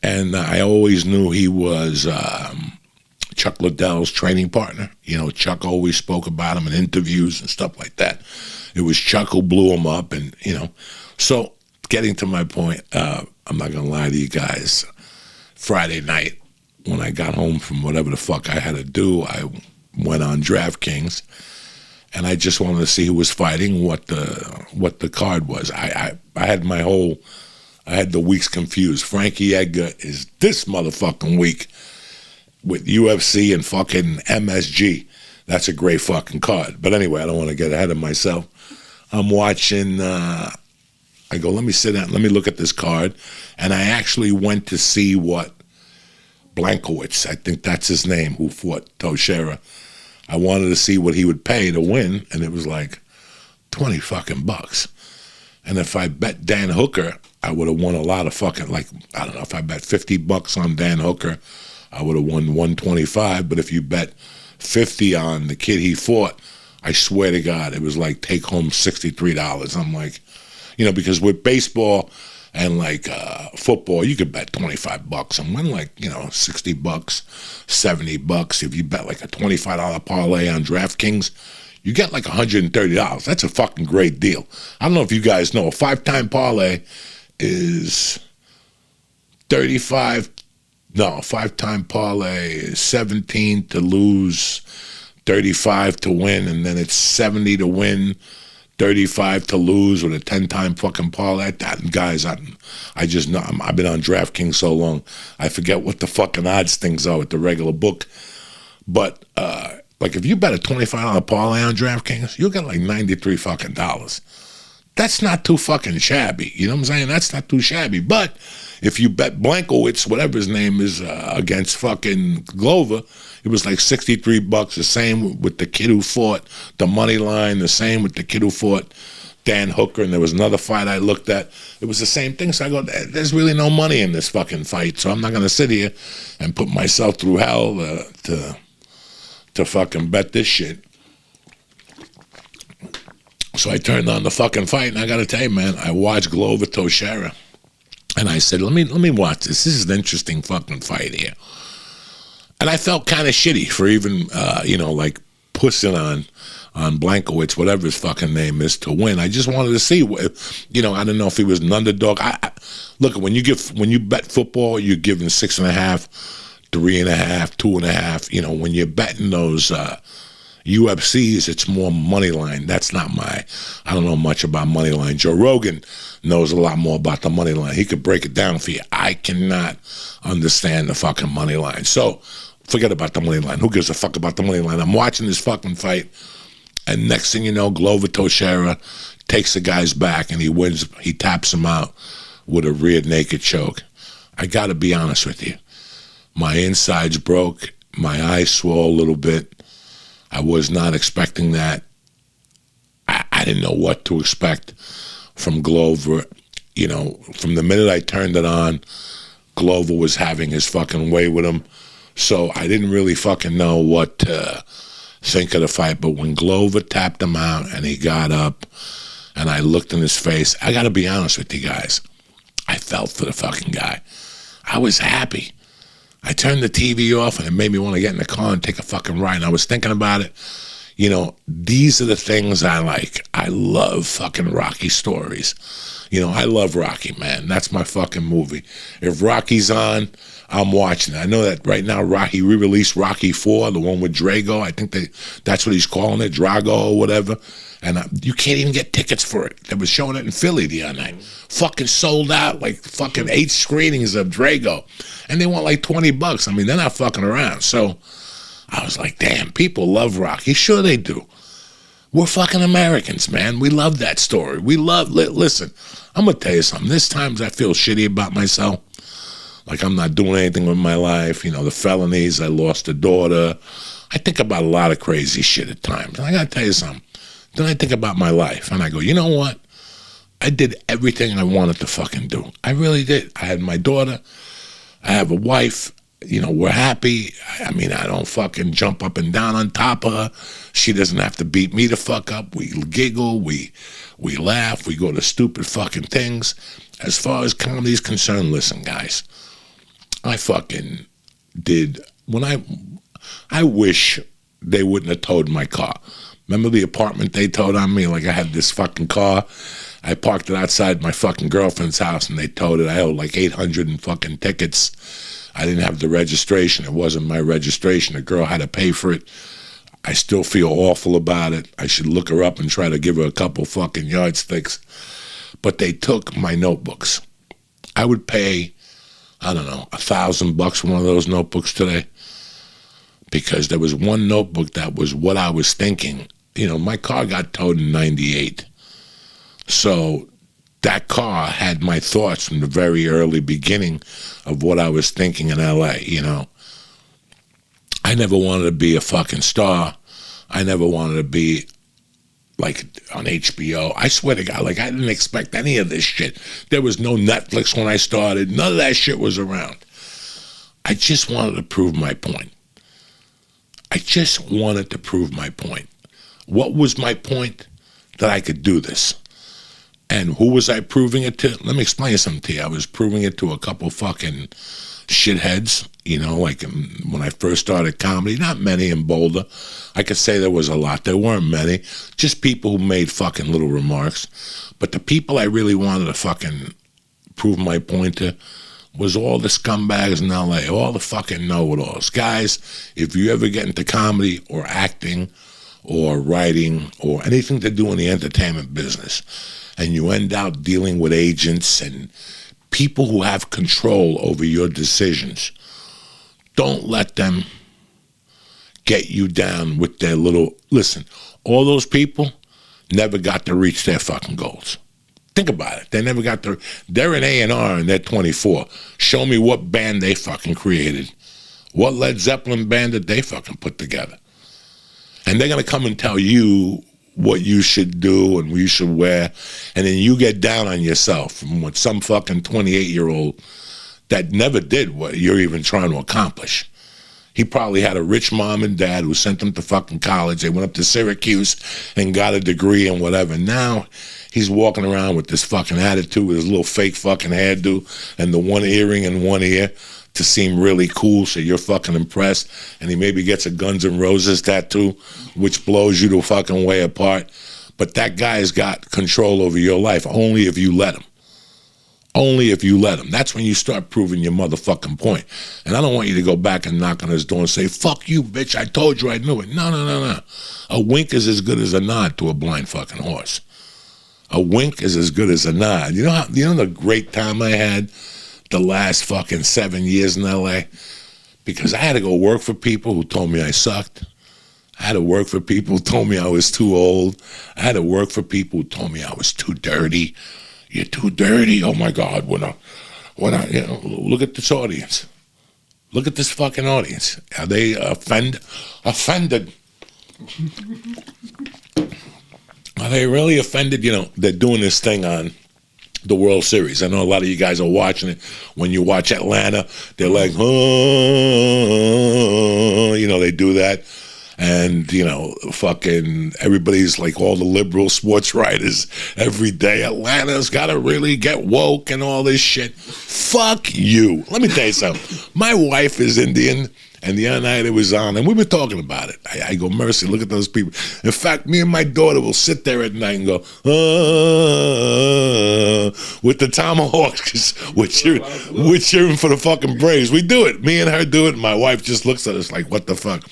A: And I always knew he was Chuck Liddell's training partner. Chuck always spoke about him in interviews and stuff like that. It was Chuck who blew him up, and so getting to my point, I'm not gonna lie to you guys. Friday night, when I got home from whatever the fuck I had to do, I went on DraftKings, and I just wanted to see who was fighting, what the card was. I had the weeks confused. Frankie Edgar is this motherfucking week. with UFC and fucking MSG. That's a great fucking card. But anyway, I don't want to get ahead of myself. I'm watching, I go, let me sit down, let me look at this card. And I actually went to see what Blankowitz, I think that's his name, who fought Teixeira. I wanted to see what he would pay to win, and it was like 20 fucking bucks. And if I bet Dan Hooker, I would have won a lot of fucking, like, I don't know, if I bet 50 bucks on Dan Hooker, I would have won 125. But if you bet 50 on the kid he fought, I swear to God, it was like take home $63. I'm like, you know, because with baseball and like football, you could bet 25 bucks and win like, you know, 60 bucks, 70 bucks. If you bet like a $25 parlay on DraftKings, you get like $130. That's a fucking great deal. I don't know if you guys know, a 5-time parlay is 35. No, a 5-time parlay is 17 to lose, 35 to win, and then it's 70 to win, 35 to lose with a 10-time fucking parlay. That, guys, I just know, I've been on DraftKings so long, I forget what the fucking odds things are with the regular book. But like if you bet a $25 parlay on DraftKings, you'll get like 93 fucking dollars. That's not too fucking shabby. You know what I'm saying? That's not too shabby. But if you bet Blankowitz, whatever his name is, against fucking Glover, it was like 63 bucks. The same with the kid who fought the money line. The same with the kid who fought Dan Hooker. And there was another fight I looked at. It was the same thing. So I go, there's really no money in this fucking fight. So I'm not going to sit here and put myself through hell to fucking bet this shit. So I turned on the fucking fight, and I got to tell you, man, I watched Glover Teixeira. And I said, let me watch this. This is an interesting fucking fight here. And I felt kind of shitty for even, you know, like pushing on Blankowitz, whatever his fucking name is, to win. I just wanted to see, you know, I don't know if he was an underdog. Look, when you bet football, you're giving 6.5, 3.5, 2.5. You know, when you're betting those UFCs, it's more money line. That's not I don't know much about money line. Joe Rogan knows a lot more about the money line. He could break it down for you. I cannot understand the fucking money line. So forget about the money line. Who gives a fuck about the money line? I'm watching this fucking fight, and next thing you know, Glover Teixeira takes the guy's back and he wins. He taps him out with a rear naked choke. I got to be honest with you. My insides broke. My eyes swole a little bit. I was not expecting that. I didn't know what to expect from Glover. You know, from the minute I turned it on, Glover was having his fucking way with him. So I didn't really fucking know what to think of the fight. But when Glover tapped him out and he got up and I looked in his face, I got to be honest with you guys. I felt for the fucking guy. I was happy. I turned the TV off and it made me want to get in the car and take a fucking ride. And I was thinking about it. You know, these are the things I like. I love fucking Rocky stories. You know, I love Rocky, man. That's my fucking movie. If Rocky's on, I'm watching it. I know that right now Rocky re-released Rocky 4, the one with Drago. I think that's what he's calling it, Drago or whatever. And you can't even get tickets for it. They were showing it in Philly the other night. Fucking sold out, like fucking 8 screenings of Drago. And they want like 20 bucks. I mean, they're not fucking around. So I was like, damn, people love Rocky. Sure they do. We're fucking Americans, man. We love that story. We love, listen, I'm going to tell you something. There's times I feel shitty about myself. Like I'm not doing anything with my life. You know, the felonies, I lost a daughter. I think about a lot of crazy shit at times. And I got to tell you something. Then I think about my life, and I go, you know what? I did everything I wanted to fucking do. I really did. I had my daughter. I have a wife. You know, we're happy. I mean, I don't fucking jump up and down on top of her. She doesn't have to beat me the fuck up. We giggle. We laugh. We go to stupid fucking things. As far as comedy is concerned, listen, guys, I fucking did. I wish they wouldn't have towed my car. Remember the apartment they towed on me? Like I had this fucking car. I parked it outside my fucking girlfriend's house and they towed it. I owed like 800 and fucking tickets. I didn't have the registration. It wasn't my registration. The girl had to pay for it. I still feel awful about it. I should look her up and try to give her a couple fucking yardsticks. But they took my notebooks. I would pay, I don't know, $1,000 for one of those notebooks today. because there was one notebook that was what I was thinking. You know, my car got towed in 98. So that car had my thoughts from the very early beginning of what I was thinking in LA, you know. I never wanted to be a fucking star. I never wanted to be like on HBO. I swear to God, like I didn't expect any of this shit. There was no Netflix when I started. None of that shit was around. I just wanted to prove my point. I just wanted to prove my point. What was my point? That I could do this. And who was I proving it to? Let me explain something to you. I was proving it to a couple fucking shitheads, you know, like when I first started comedy. Not many in Boulder. I could say there was a lot. There weren't many. Just people who made fucking little remarks. But the people I really wanted to fucking prove my point to was all the scumbags in LA, all the fucking know-it-alls. Guys, if you ever get into comedy or acting or writing or anything to do in the entertainment business, and you end up dealing with agents and people who have control over your decisions, don't let them get you down with their little... Listen, all those people never got to reach their fucking goals. Think about it. They never got to... They're an A&R and they're 24. Show me what band they fucking created. What Led Zeppelin band did they fucking put together? And they're going to come and tell you what you should do and what you should wear, and then you get down on yourself from what some fucking 28-year-old that never did what you're even trying to accomplish. He probably had a rich mom and dad who sent him to fucking college. They went up to Syracuse and got a degree and whatever. Now he's walking around with this fucking attitude with his little fake fucking hairdo and the one earring in one ear to seem really cool, so you're fucking impressed. And he maybe gets a Guns N' Roses tattoo, which blows you the fucking way apart. But that guy's got control over your life only if you let him. Only if you let him. That's when you start proving your motherfucking point. And I don't want you to go back and knock on his door and say, fuck you, bitch, I told you I knew it. No. A wink is as good as a nod to a blind fucking horse. A wink is as good as a nod. You know the great time I had the last fucking 7 years in LA? Because I had to go work for people who told me I sucked. I had to work for people who told me I was too old. I had to work for people who told me I was too dirty. You're too dirty. Oh my God! When I, look at this audience. Look at this fucking audience. Are they offended? Are they really offended? You know, they're doing this thing on the World Series. I know a lot of you guys are watching it. When you watch Atlanta, they're like, oh, you know, they do that. And, you know, fucking everybody's like all the liberal sports writers every day. Atlanta's got to really get woke and all this shit. Fuck you. Let me tell you something. My wife is Indian, and the other night it was on, and we were talking about it. I go, Mercy, look at those people. In fact, me and my daughter will sit there at night and go, with the tomahawks, we're cheering for the fucking Braves. We do it. Me and her do it, and my wife just looks at us like, what the fuck?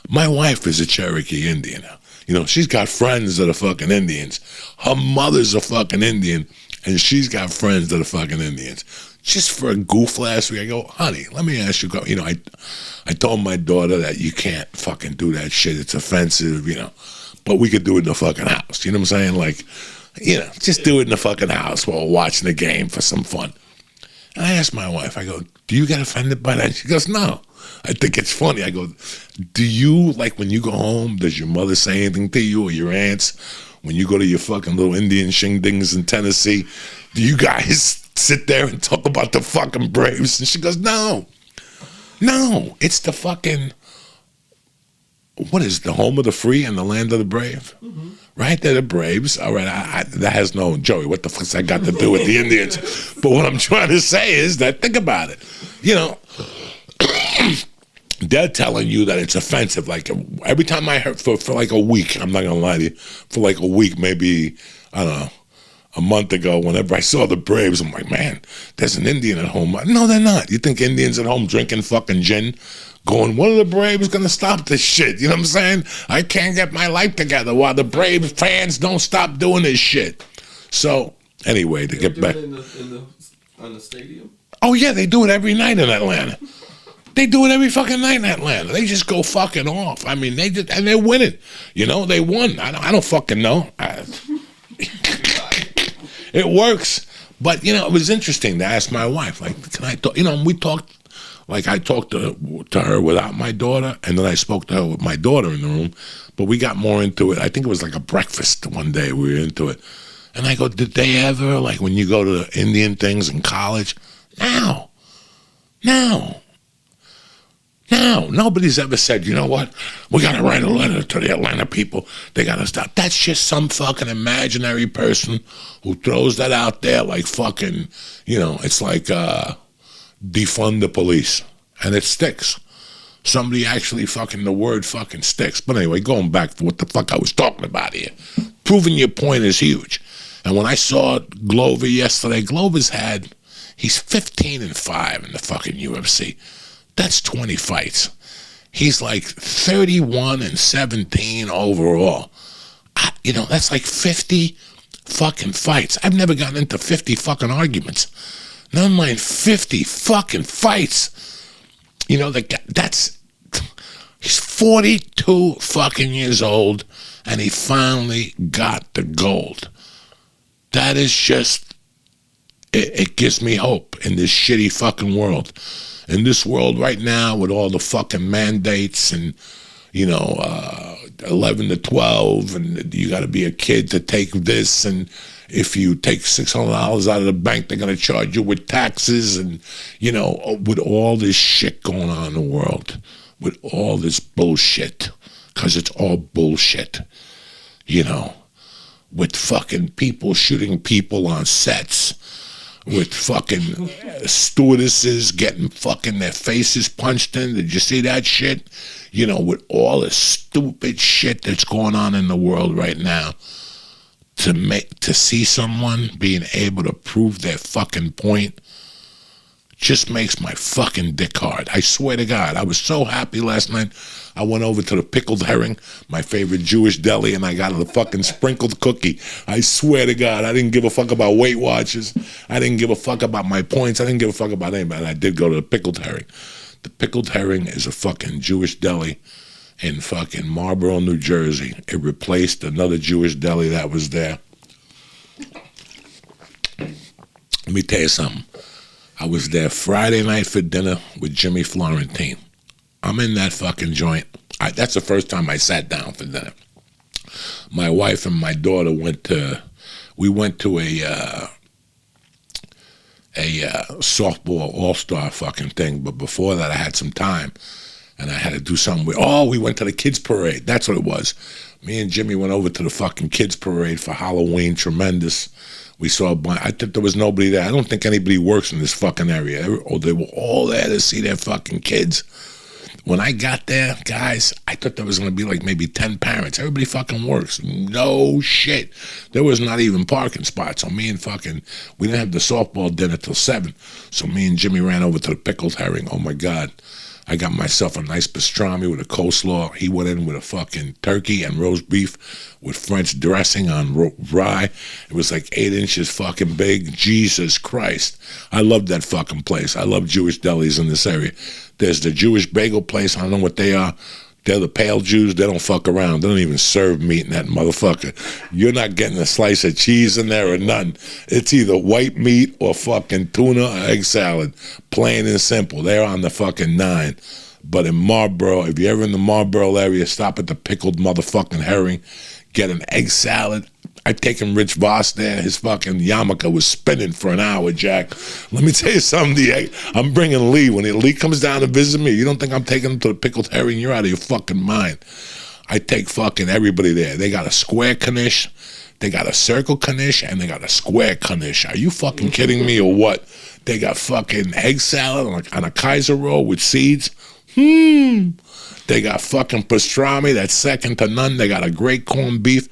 A: My wife is a Cherokee Indian. You know, she's got friends that are fucking Indians. Her mother's a fucking Indian, and she's got friends that are fucking Indians. Just for a goof last week, I go, honey, let me ask you, you know, I told my daughter that you can't fucking do that shit. It's offensive, you know, but we could do it in the fucking house. You know what I'm saying? Like, you know, just do it in the fucking house while we're watching the game for some fun. And I asked my wife, I go, do you get offended by that? She goes, no. I think it's funny. I go, do you, like when you go home, does your mother say anything to you or your aunts? When you go to your fucking little Indian shingdings in Tennessee, do you guys sit there and talk about the fucking Braves? And she goes, no, it's the fucking, what is the home of the free and the land of the brave? Mm-hmm. Right? They're the Braves. All right, that has no, Joey, what the fuck's that got to do with the Indians? But what I'm trying to say is that, think about it. You know, they're telling you that it's offensive. Like every time I heard, for like a week, I'm not going to lie to you, for like a week, maybe, I don't know, a month ago, whenever I saw the Braves, I'm like, man, there's an Indian at home. No, they're not. You think Indians at home drinking fucking gin? Going, when are the Braves going to stop this shit? You know what I'm saying? I can't get my life together while the Braves fans don't stop doing this shit. So, anyway, to get back.
B: On the stadium?
A: Oh, yeah, they do it every night in Atlanta. They do it every fucking night in Atlanta. They just go fucking off. I mean, and they're winning. You know, they won. I don't fucking know. It works. But, you know, it was interesting to ask my wife, like, can I talk? You know, we talked, like I talked to her without my daughter, and then I spoke to her with my daughter in the room, but we got more into it. I think it was like a breakfast one day we were into it. And I go, did they ever, like when you go to the Indian things in college? No. Nobody's ever said, you know what, we got to write a letter to the Atlanta people. They got to stop. That's just some fucking imaginary person who throws that out there like fucking, you know, it's like defund the police. And it sticks. Somebody actually fucking, the word fucking sticks. But anyway, going back to what the fuck I was talking about here. Proving your point is huge. And when I saw Glover yesterday, he's 15-5 in the fucking UFC. That's 20 fights. He's like 31-17 overall. You know, that's like 50 fucking fights. I've never gotten into 50 fucking arguments. Never mind 50 fucking fights. You know, he's 42 fucking years old, and he finally got the gold. That is just, it gives me hope in this shitty fucking world. In this world right now with all the fucking mandates and, you know, 11 to 12, and you got to be a kid to take this, and if you take $600 out of the bank, they're going to charge you with taxes, and, you know, with all this shit going on in the world, with all this bullshit, because it's all bullshit, you know, with fucking people shooting people on sets, with fucking stewardesses getting fucking their faces punched in. Did you see that shit? You know, with all the stupid shit that's going on in the world right now, to see someone being able to prove their fucking point just makes my fucking dick hard. I swear to God, I was so happy last night. I went over to the Pickled Herring, my favorite Jewish deli, and I got a fucking sprinkled cookie. I swear to God, I didn't give a fuck about Weight Watchers. I didn't give a fuck about my points. I didn't give a fuck about anybody. I did go to the Pickled Herring. The Pickled Herring is a fucking Jewish deli in fucking Marlboro, New Jersey. It replaced another Jewish deli that was there. Let me tell you something. I was there Friday night for dinner with Jimmy Florentine. I'm in that fucking joint. That's the first time I sat down for dinner. My wife and my daughter went to a softball all-star fucking thing, but before that I had some time and I had to do something we went to the kids parade. That's what it was. Me and Jimmy went over to the fucking kids parade for Halloween. Tremendous. We saw I think there was nobody there. I don't think anybody works in this fucking area. They were all there to see their fucking kids. When I got there, guys, I thought there was going to be like maybe 10 parents. Everybody fucking works. No shit. There was not even parking spots. So we didn't have the softball dinner till 7. So me and Jimmy ran over to the Pickled Herring. Oh my God. I got myself a nice pastrami with a coleslaw. He went in with a fucking turkey and roast beef with French dressing on rye. It was like 8 inches fucking big. Jesus Christ. I love that fucking place. I love Jewish delis in this area. There's the Jewish bagel place. I don't know what they are. They're the pale Jews. They don't fuck around. They don't even serve meat in that motherfucker. You're not getting a slice of cheese in there or nothing. It's either white meat or fucking tuna or egg salad. Plain and simple. They're on the fucking 9. But in Marlboro, if you're ever in the Marlboro area, stop at the Pickled motherfucking Herring. Get an egg salad. I taken Rich Voss there. His fucking yarmulke was spinning for an hour, Jack. Let me tell you something. I'm bringing Lee. When Lee comes down to visit me, you don't think I'm taking him to the Pickled Herring? You're out of your fucking mind. I take fucking everybody there. They got a square knish, they got a circle knish, and they got a square knish. Are you fucking kidding me or what? They got fucking egg salad on a Kaiser roll with seeds. They got fucking pastrami that's second to none. They got a great corned beef.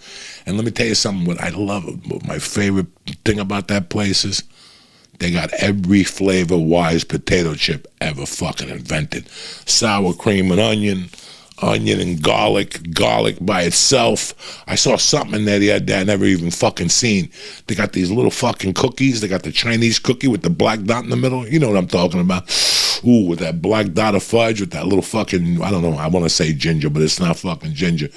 A: And let me tell you something, what I love, what my favorite thing about that place is, they got every flavor-wise potato chip ever fucking invented. Sour cream and onion, onion and garlic by itself. I saw something in there the other day I never even fucking seen. They got these little fucking cookies. They got the Chinese cookie with the black dot in the middle. You know what I'm talking about. Ooh, with that black dot of fudge, with that little fucking, I don't know, I want to say ginger, but it's not fucking ginger.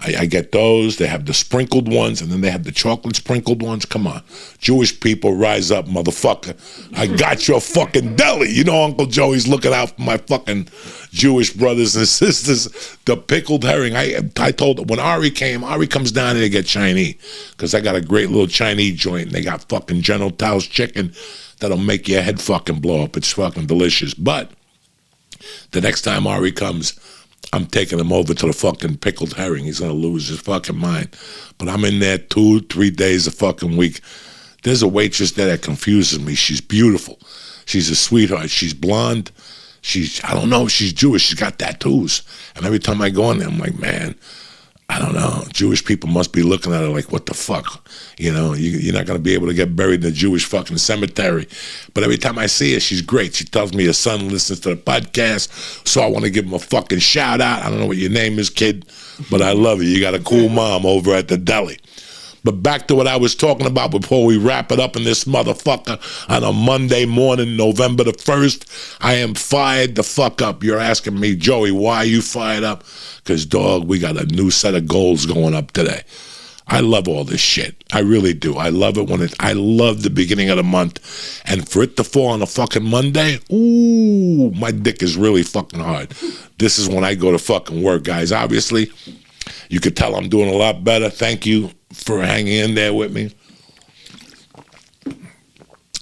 A: I get those. They have the sprinkled ones, and then they have the chocolate sprinkled ones. Come on. Jewish people, rise up, motherfucker. I got your fucking deli. You know Uncle Joey's looking out for my fucking Jewish brothers and sisters. The pickled herring. I told him, when Ari comes down here to get Chinese, because I got a great little Chinese joint, and they got fucking General Tao's chicken that'll make your head fucking blow up. It's fucking delicious. But the next time Ari comes, I'm taking him over to the fucking pickled herring. He's going to lose his fucking mind. But I'm in there 2-3 days a fucking week. There's a waitress there that confuses me. She's beautiful. She's a sweetheart. She's blonde. I don't know if she's Jewish. She's got tattoos. And every time I go in there, I'm like, man, I don't know. Jewish people must be looking at her like, what the fuck? You know, you're not going to be able to get buried in a Jewish fucking cemetery. But every time I see her, she's great. She tells me her son listens to the podcast, so I want to give him a fucking shout out. I don't know what your name is, kid, but I love you. You got a cool mom over at the deli. But back to what I was talking about before we wrap it up in this motherfucker on a Monday morning, November the 1st. I am fired the fuck up. You're asking me, Joey, why are you fired up? Because, dog, we got a new set of goals going up today. I love all this shit. I really do. I love it I love the beginning of the month. And for it to fall on a fucking Monday, ooh, my dick is really fucking hard. This is when I go to fucking work, guys. Obviously, you could tell I'm doing a lot better. Thank you for hanging in there with me.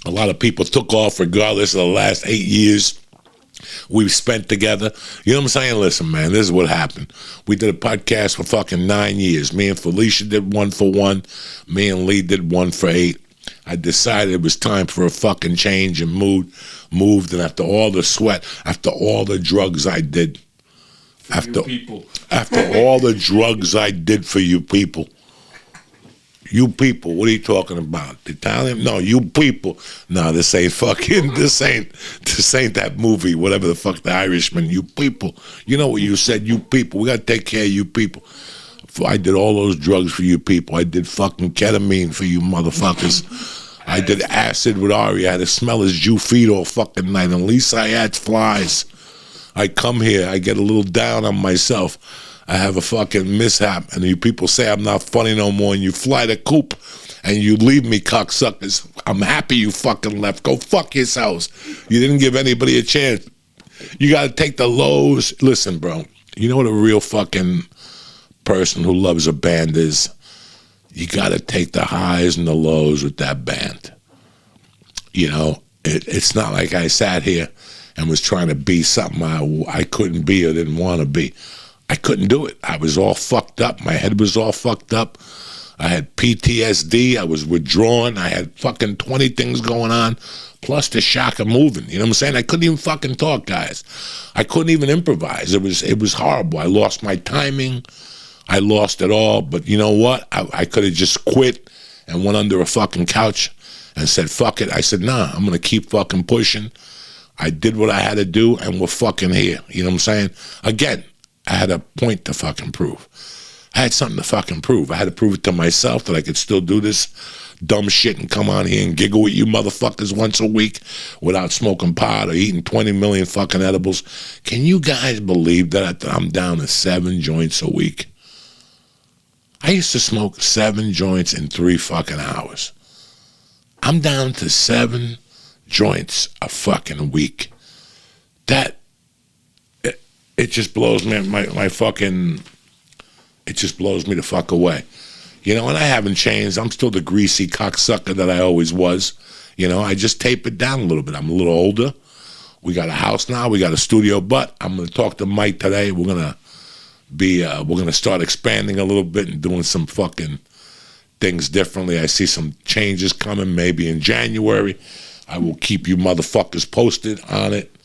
A: A lot of people took off regardless of the last 8 years we've spent together. You know what I'm saying? Listen, man, this is what happened. We did a podcast for fucking 9 years. Me and Felicia did 1 for 1. Me and Lee did 1 for 8. I decided it was time for a fucking change and moved, and after all the sweat, after all the drugs I did, after all the drugs I did for you people. You people, what are you talking about? The Italian? No, you people. No, this ain't that movie, whatever the fuck, The Irishman. You people. You know what you said, you people. We got to take care of you people. I did all those drugs for you people. I did fucking ketamine for you motherfuckers. I did acid with Ari. I had to smell his Jew feet all fucking night. And Lisa, I had flies. I come here, I get a little down on myself. I have a fucking mishap, and you people say I'm not funny no more, and you fly the coop, and you leave me, cocksuckers. I'm happy you fucking left. Go fuck yourselves. You didn't give anybody a chance. You got to take the lows. Listen, bro, you know what a real fucking person who loves a band is? You got to take the highs and the lows with that band. You know, it's not like I sat here and was trying to be something I couldn't be or didn't want to be. I couldn't do it. I was all fucked up. My head was all fucked up. I had PTSD. I was withdrawn. I had fucking 20 things going on, plus the shock of moving. You know what I'm saying? I couldn't even fucking talk, guys. I couldn't even improvise. It was horrible. I lost my timing. I lost it all. But you know what? I could have just quit and went under a fucking couch and said, fuck it. I said, nah, I'm going to keep fucking pushing. I did what I had to do, and we're fucking here. You know what I'm saying? Again, I had a point to fucking prove. I had something to fucking prove. I had to prove it to myself that I could still do this dumb shit and come on here and giggle with you motherfuckers once a week without smoking pot or eating 20 million fucking edibles. Can you guys believe that I'm down to 7 joints a week? I used to smoke 7 joints in 3 fucking hours. I'm down to 7 joints a fucking week. It just blows me my fucking, it just blows me the fuck away. You know, and I haven't changed. I'm still the greasy cocksucker that I always was. You know, I just tape it down a little bit. I'm a little older. We got a house now. We got a studio, but I'm going to talk to Mike today. We're going to start expanding a little bit and doing some fucking things differently. I see some changes coming maybe in January. I will keep you motherfuckers posted on it.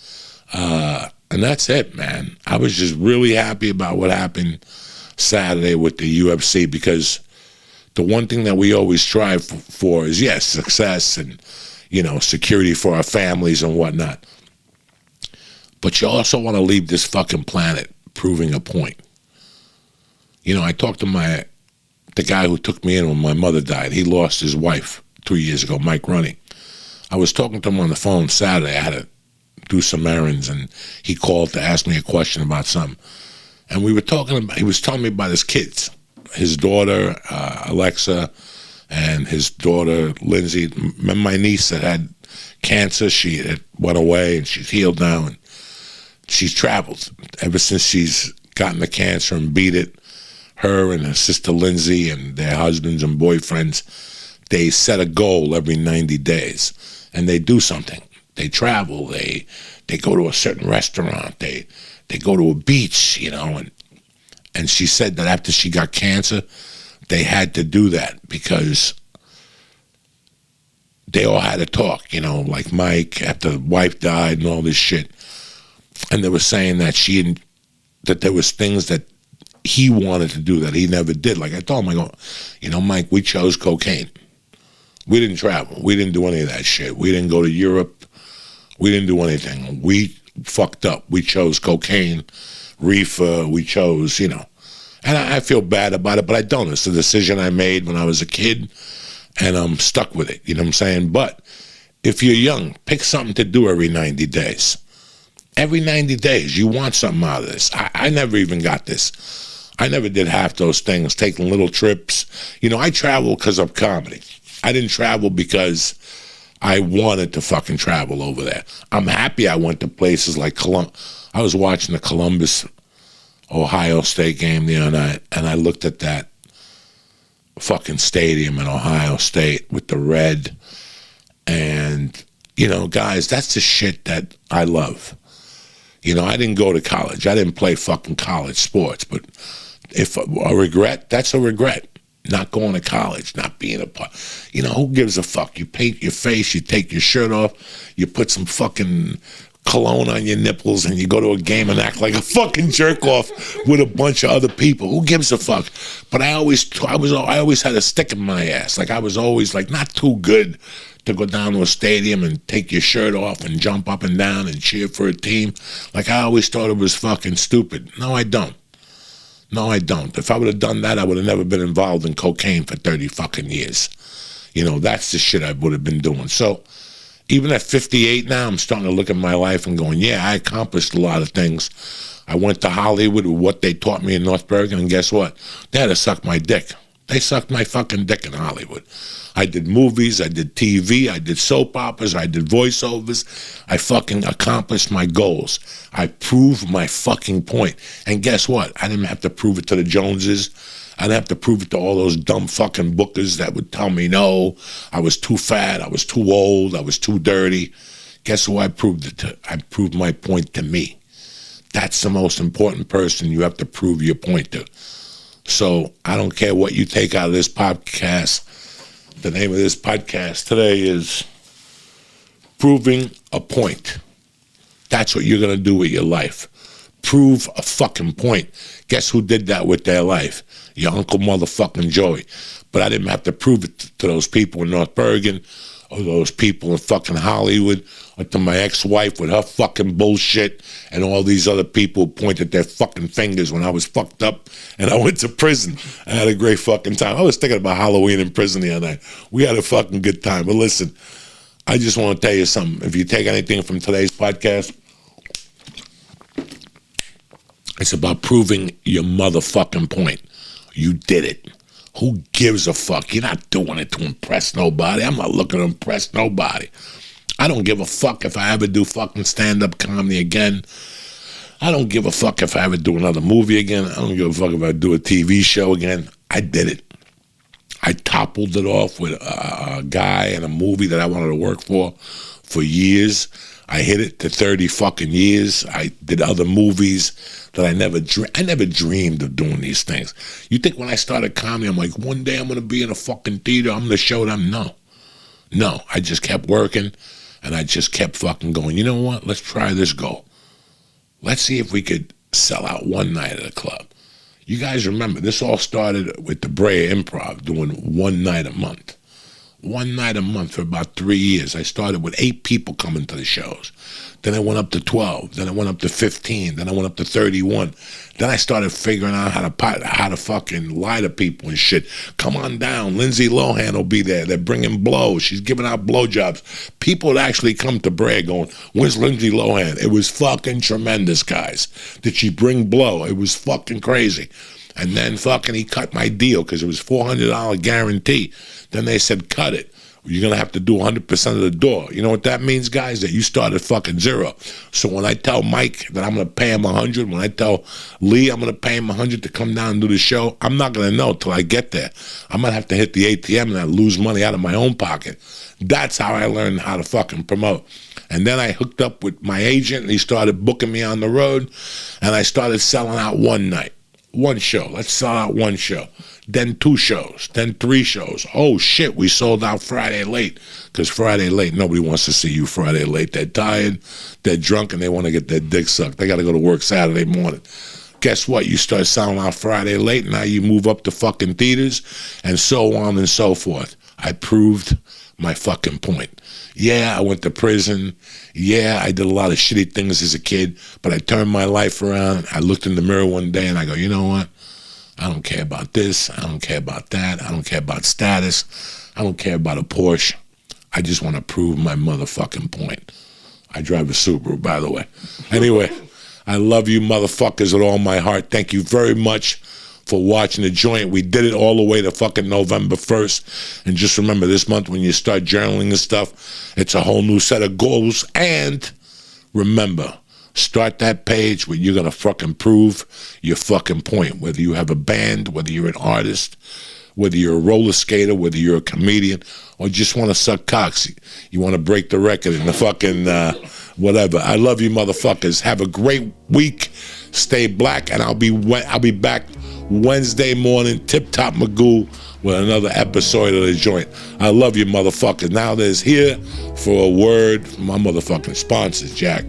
A: And that's it, man. I was just really happy about what happened Saturday with the UFC, because the one thing that we always strive for is, yes, success and, you know, security for our families and whatnot. But you also want to leave this fucking planet proving a point. You know, I talked to the guy who took me in when my mother died. He lost his wife 2 years ago, Mike Running. I was talking to him on the phone Saturday. I had to do some errands, and he called to ask me a question about something. And we were talking about, he was telling me about his kids, his daughter, Alexa, and his daughter, Lindsay. Remember my niece that had cancer? She had went away, and she's healed now, and she's traveled. Ever since she's gotten the cancer and beat it, her and her sister Lindsay and their husbands and boyfriends, they set a goal every 90 days, and they do something. They travel, they go to a certain restaurant, they go to a beach, you know, and she said that after she got cancer, they had to do that because they all had to talk, you know, like Mike, after the wife died and all this shit. And they were saying that that there was things that he wanted to do that he never did. Like I told him, I go, you know, Mike, we chose cocaine. We didn't travel. We didn't do any of that shit. We didn't go to Europe. We didn't do anything. We fucked up. We chose cocaine, reefer. We chose, you know. And I feel bad about it, but I don't. It's a decision I made when I was a kid, and I'm stuck with it. You know what I'm saying? But if you're young, pick something to do every 90 days. Every 90 days, you want something out of this. I never even got this. I never did half those things, taking little trips. You know, I travel because of comedy. I didn't travel because I wanted to fucking travel over there. I'm happy I went to places like Columbus. I was watching the Columbus, Ohio State game the other night, and I looked at that fucking stadium in Ohio State with the red. And, you know, guys, that's the shit that I love. You know, I didn't go to college. I didn't play fucking college sports. But if a regret, that's a regret. Not going to college, not being a part. You know, who gives a fuck? You paint your face, you take your shirt off, you put some fucking cologne on your nipples, and you go to a game and act like a fucking jerk off with a bunch of other people. Who gives a fuck? But I always had a stick in my ass. Like I was always like not too good to go down to a stadium and take your shirt off and jump up and down and cheer for a team. Like I always thought it was fucking stupid. No, I don't. No, I don't. If I would have done that, I would have never been involved in cocaine for 30 fucking years. You know, that's the shit I would have been doing. So even at 58 now, I'm starting to look at my life and going, yeah, I accomplished a lot of things. I went to Hollywood with what they taught me in North Bergen, and guess what? They had to suck my dick. They sucked my fucking dick in Hollywood. I did movies, I did TV, I did soap operas, I did voiceovers. I fucking accomplished my goals. I proved my fucking point. And guess what? I didn't have to prove it to the Joneses. I didn't have to prove it to all those dumb fucking bookers that would tell me no, I was too fat, I was too old, I was too dirty. Guess who I proved it to? I proved my point to me. That's the most important person you have to prove your point to. So I don't care what you take out of this podcast. The name of this podcast today is Proving a Point. That's what you're going to do with your life. Prove a fucking point. Guess who did that with their life? Your Uncle motherfucking Joey. But I didn't have to prove it to those people in North Bergen or those people in fucking Hollywood or to my ex-wife with her fucking bullshit and all these other people who pointed their fucking fingers when I was fucked up and I went to prison. I had a great fucking time. I was thinking about Halloween in prison the other night. We had a fucking good time. But listen, I just want to tell you something. If you take anything from today's podcast, it's about proving your motherfucking point. You did it. Who gives a fuck? You're not doing it to impress nobody. I'm not looking to impress nobody. I don't give a fuck if I ever do fucking stand-up comedy again. I don't give a fuck if I ever do another movie again. I don't give a fuck if I do a TV show again. I did it. I toppled it off with a guy in a movie that I wanted to work for years. I hit it to 30 fucking years. I did other movies that I never dreamed of doing these things. You think when I started comedy, I'm like, one day I'm going to be in a fucking theater, I'm going to show them? No, I just kept working, and I just kept fucking going, you know what, let's try this goal. Let's see if we could sell out one night at a club. You guys remember, this all started with the Brea Improv, doing one night a month. One night a month for about 3 years. I started with 8 people coming to the shows. Then I went up to 12. Then I went up to 15. Then I went up to 31. Then I started figuring out how to fucking lie to people and shit. Come on down. Lindsay Lohan will be there. They're bringing blow. She's giving out blowjobs. People would actually come to brag going, where's Lindsay Lohan? It was fucking tremendous, guys. Did she bring blow? It was fucking crazy. And then fucking he cut my deal because it was $400 guarantee. Then they said, cut it. You're going to have to do 100% of the door. You know what that means, guys? That you start at fucking zero. So when I tell Mike that I'm going to pay him 100, when I tell Lee I'm going to pay him 100 to come down and do the show, I'm not going to know till I get there. I'm going to have to hit the ATM and I lose money out of my own pocket. That's how I learned how to fucking promote. And then I hooked up with my agent and he started booking me on the road and I started selling out one night. One show. Let's sell out one show. Then 2 shows. Then 3 shows. Oh, shit, we sold out Friday late. Because Friday late, nobody wants to see you Friday late. They're tired, they're drunk, and they want to get their dick sucked. They got to go to work Saturday morning. Guess what? You start selling out Friday late, now you move up to fucking theaters, and so on and so forth. I proved my fucking point. Yeah, I went to prison. Yeah, I did a lot of shitty things as a kid, but I turned my life around. I looked in the mirror one day and I go, you know what? I don't care about this. I don't care about that. I don't care about status. I don't care about a Porsche. I just want to prove my motherfucking point. I drive a Subaru, by the way. Anyway, I love you motherfuckers with all my heart. Thank you very much for watching The Joint. We did it all the way to fucking November 1st. And just remember, this month when you start journaling and stuff, it's a whole new set of goals. And remember, start that page where you're going to fucking prove your fucking point. Whether you have a band, whether you're an artist, whether you're a roller skater, whether you're a comedian, or just want to suck cocks. You want to break the record in the fucking whatever. I love you motherfuckers. Have a great week. Stay black. And I'll be back Wednesday morning, Tip Top Magoo, with another episode of The Joint. I love you, motherfuckers. Now there's here for a word from my motherfucking sponsors, Jack.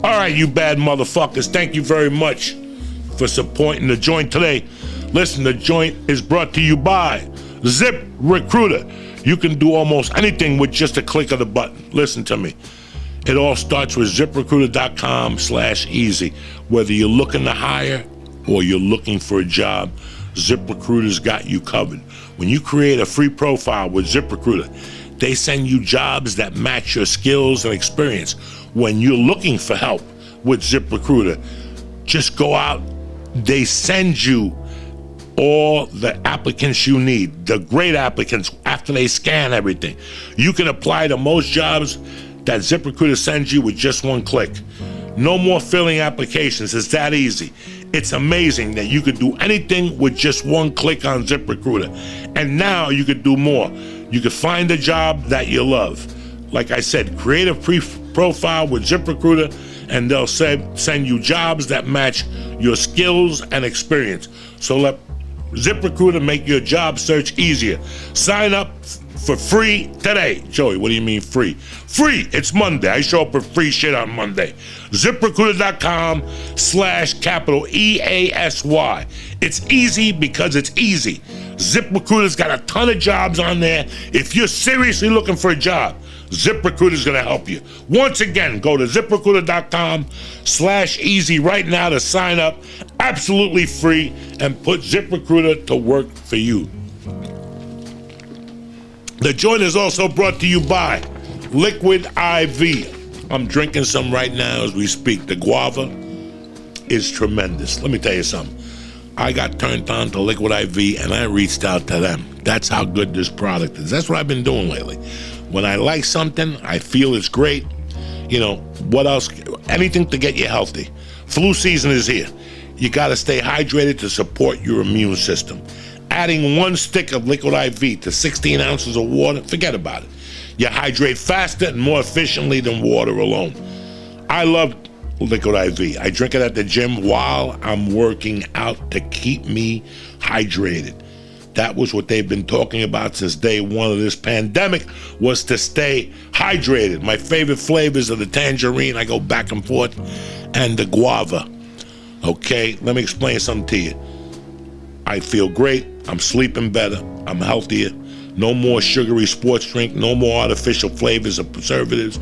A: All right, you bad motherfuckers. Thank you very much for supporting The Joint today. Listen, The Joint is brought to you by Zip Recruiter. You can do almost anything with just a click of the button. Listen to me. It all starts with ZipRecruiter.com/easy. Whether you're looking to hire or you're looking for a job, ZipRecruiter's got you covered. When you create a free profile with ZipRecruiter, they send you jobs that match your skills and experience. When you're looking for help with ZipRecruiter, just go out. They send you all the applicants you need, the great applicants, after they scan everything. You can apply to most jobs that ZipRecruiter sends you with just one click. No more filling applications. It's that easy. It's amazing that you could do anything with just one click on ZipRecruiter. And now you could do more. You could find a job that you love. Like I said, create a profile with ZipRecruiter and they'll send you jobs that match your skills and experience. So let ZipRecruiter make your job search easier. Sign up for free today. Joey, what do you mean free? Free. It's Monday. I show up for free shit on Monday. ZipRecruiter.com/EASY. It's easy because it's easy. ZipRecruiter's got a ton of jobs on there. If you're seriously looking for a job, ZipRecruiter's going to help you. Once again, go to ZipRecruiter.com/easy right now to sign up. Absolutely free, and put ZipRecruiter to work for you. The Joint is also brought to you by Liquid I.V. I'm drinking some right now as we speak. The guava is tremendous. Let me tell you something. I got turned on to Liquid I.V. and I reached out to them. That's how good this product is. That's what I've been doing lately. When I like something, I feel it's great. You know, what else? Anything to get you healthy. Flu season is here. You got to stay hydrated to support your immune system. Adding 1 stick of Liquid I.V. to 16 ounces of water, forget about it. You hydrate faster and more efficiently than water alone. I love Liquid I.V. I drink it at the gym while I'm working out to keep me hydrated. That was what they've been talking about since day one of this pandemic, was to stay hydrated. My favorite flavors are the tangerine, I go back and forth, and the guava. Okay, let me explain something to you. I feel great. I'm sleeping better. I'm healthier. No more sugary sports drink, no more artificial flavors or preservatives,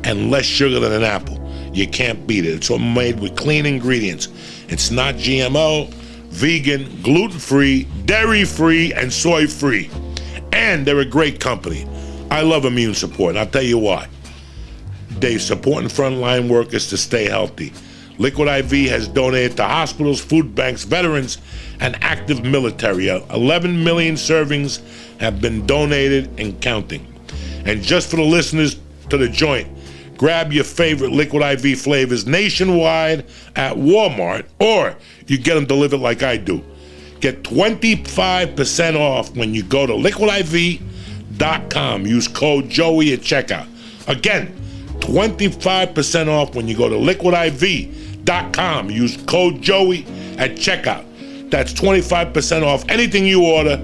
A: and less sugar than an apple. You can't beat it. It's all made with clean ingredients. It's not GMO, vegan, gluten-free, dairy-free, and soy-free. And they're a great company. I love Immune Support, and I'll tell you why. They're supporting frontline workers to stay healthy. Liquid IV has donated to hospitals, food banks, veterans, and active military. 11 million servings have been donated and counting. And just for the listeners to the joint, grab your favorite Liquid IV flavors nationwide at Walmart, or you get them delivered like I do. Get 25% off when you go to liquidiv.com. Use code Joey at checkout. Again, 25% off when you go to liquidiv.com. Use code Joey at checkout. That's 25% off anything you order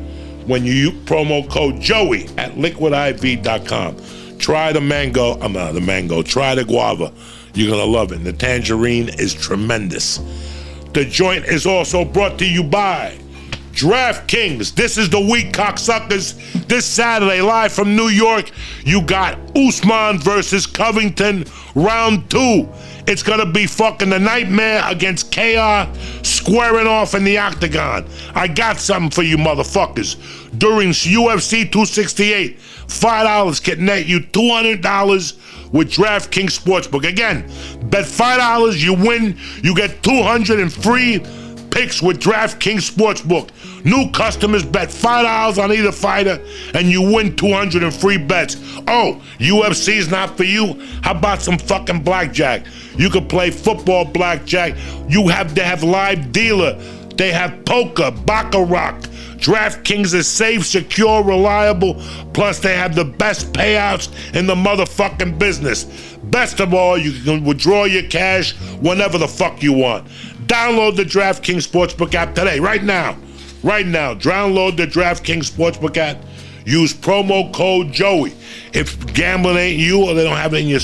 A: when you use promo code Joey at liquidiv.com. Try the mango, try the guava. You're gonna love it. The tangerine is tremendous. The joint is also brought to you by DraftKings. This is the week, cocksuckers. This Saturday, live from New York, you got Usman versus Covington, round 2. It's gonna be fucking the nightmare against KR squaring off in the octagon. I got something for you motherfuckers. During UFC 268, $5 can net you $200 with DraftKings Sportsbook. Again, bet $5, you win, you get $200 in free picks with DraftKings Sportsbook. New customers bet $5 on either fighter and you win $200 in free bets. Oh, UFC's not for you? How about some fucking blackjack? You can play football blackjack. They have live dealer. They have poker, baccarat. DraftKings is safe, secure, reliable. Plus, they have the best payouts in the motherfucking business. Best of all, you can withdraw your cash whenever the fuck you want. Download the DraftKings Sportsbook app today, right now. Right now, download the DraftKings Sportsbook app. Use promo code Joey. If gambling ain't you or they don't have it in your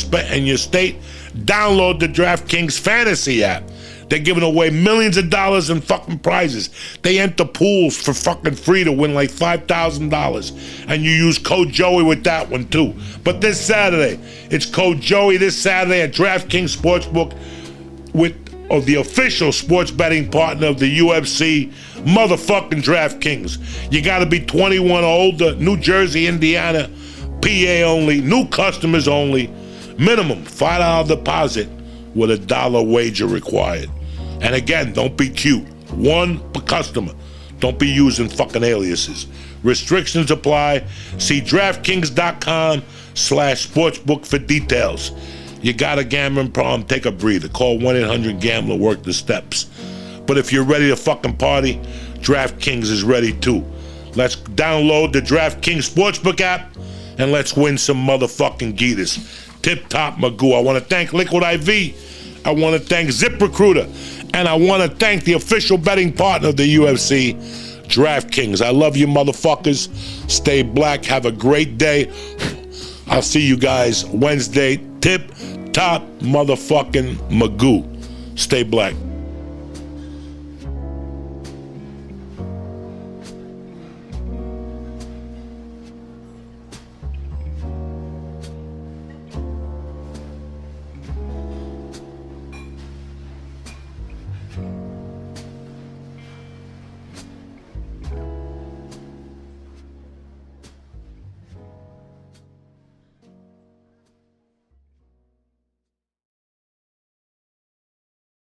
A: state, download the DraftKings Fantasy app. They're giving away millions of dollars in fucking prizes. They enter pools for fucking free to win like $5,000. And you use code Joey with that one too. But this Saturday, it's code Joey this Saturday at DraftKings Sportsbook of the official sports betting partner of the UFC, motherfucking DraftKings. You gotta be 21 or older, New Jersey, Indiana, PA only, new customers only, minimum $5 deposit with $1 wager required. And again, don't be cute. One per customer. Don't be using fucking aliases. Restrictions apply. See DraftKings.com/sportsbook for details. You got a gambling problem, take a breather. Call 1-800-GAMBLER, work the steps. But if you're ready to fucking party, DraftKings is ready too. Let's download the DraftKings Sportsbook app and let's win some motherfucking geeters. Tip top Magoo. I want to thank Liquid IV. I want to thank Zip Recruiter. And I want to thank the official betting partner of the UFC, DraftKings. I love you motherfuckers. Stay black. Have a great day. I'll see you guys Wednesday. Tip top motherfucking Magoo. Stay black.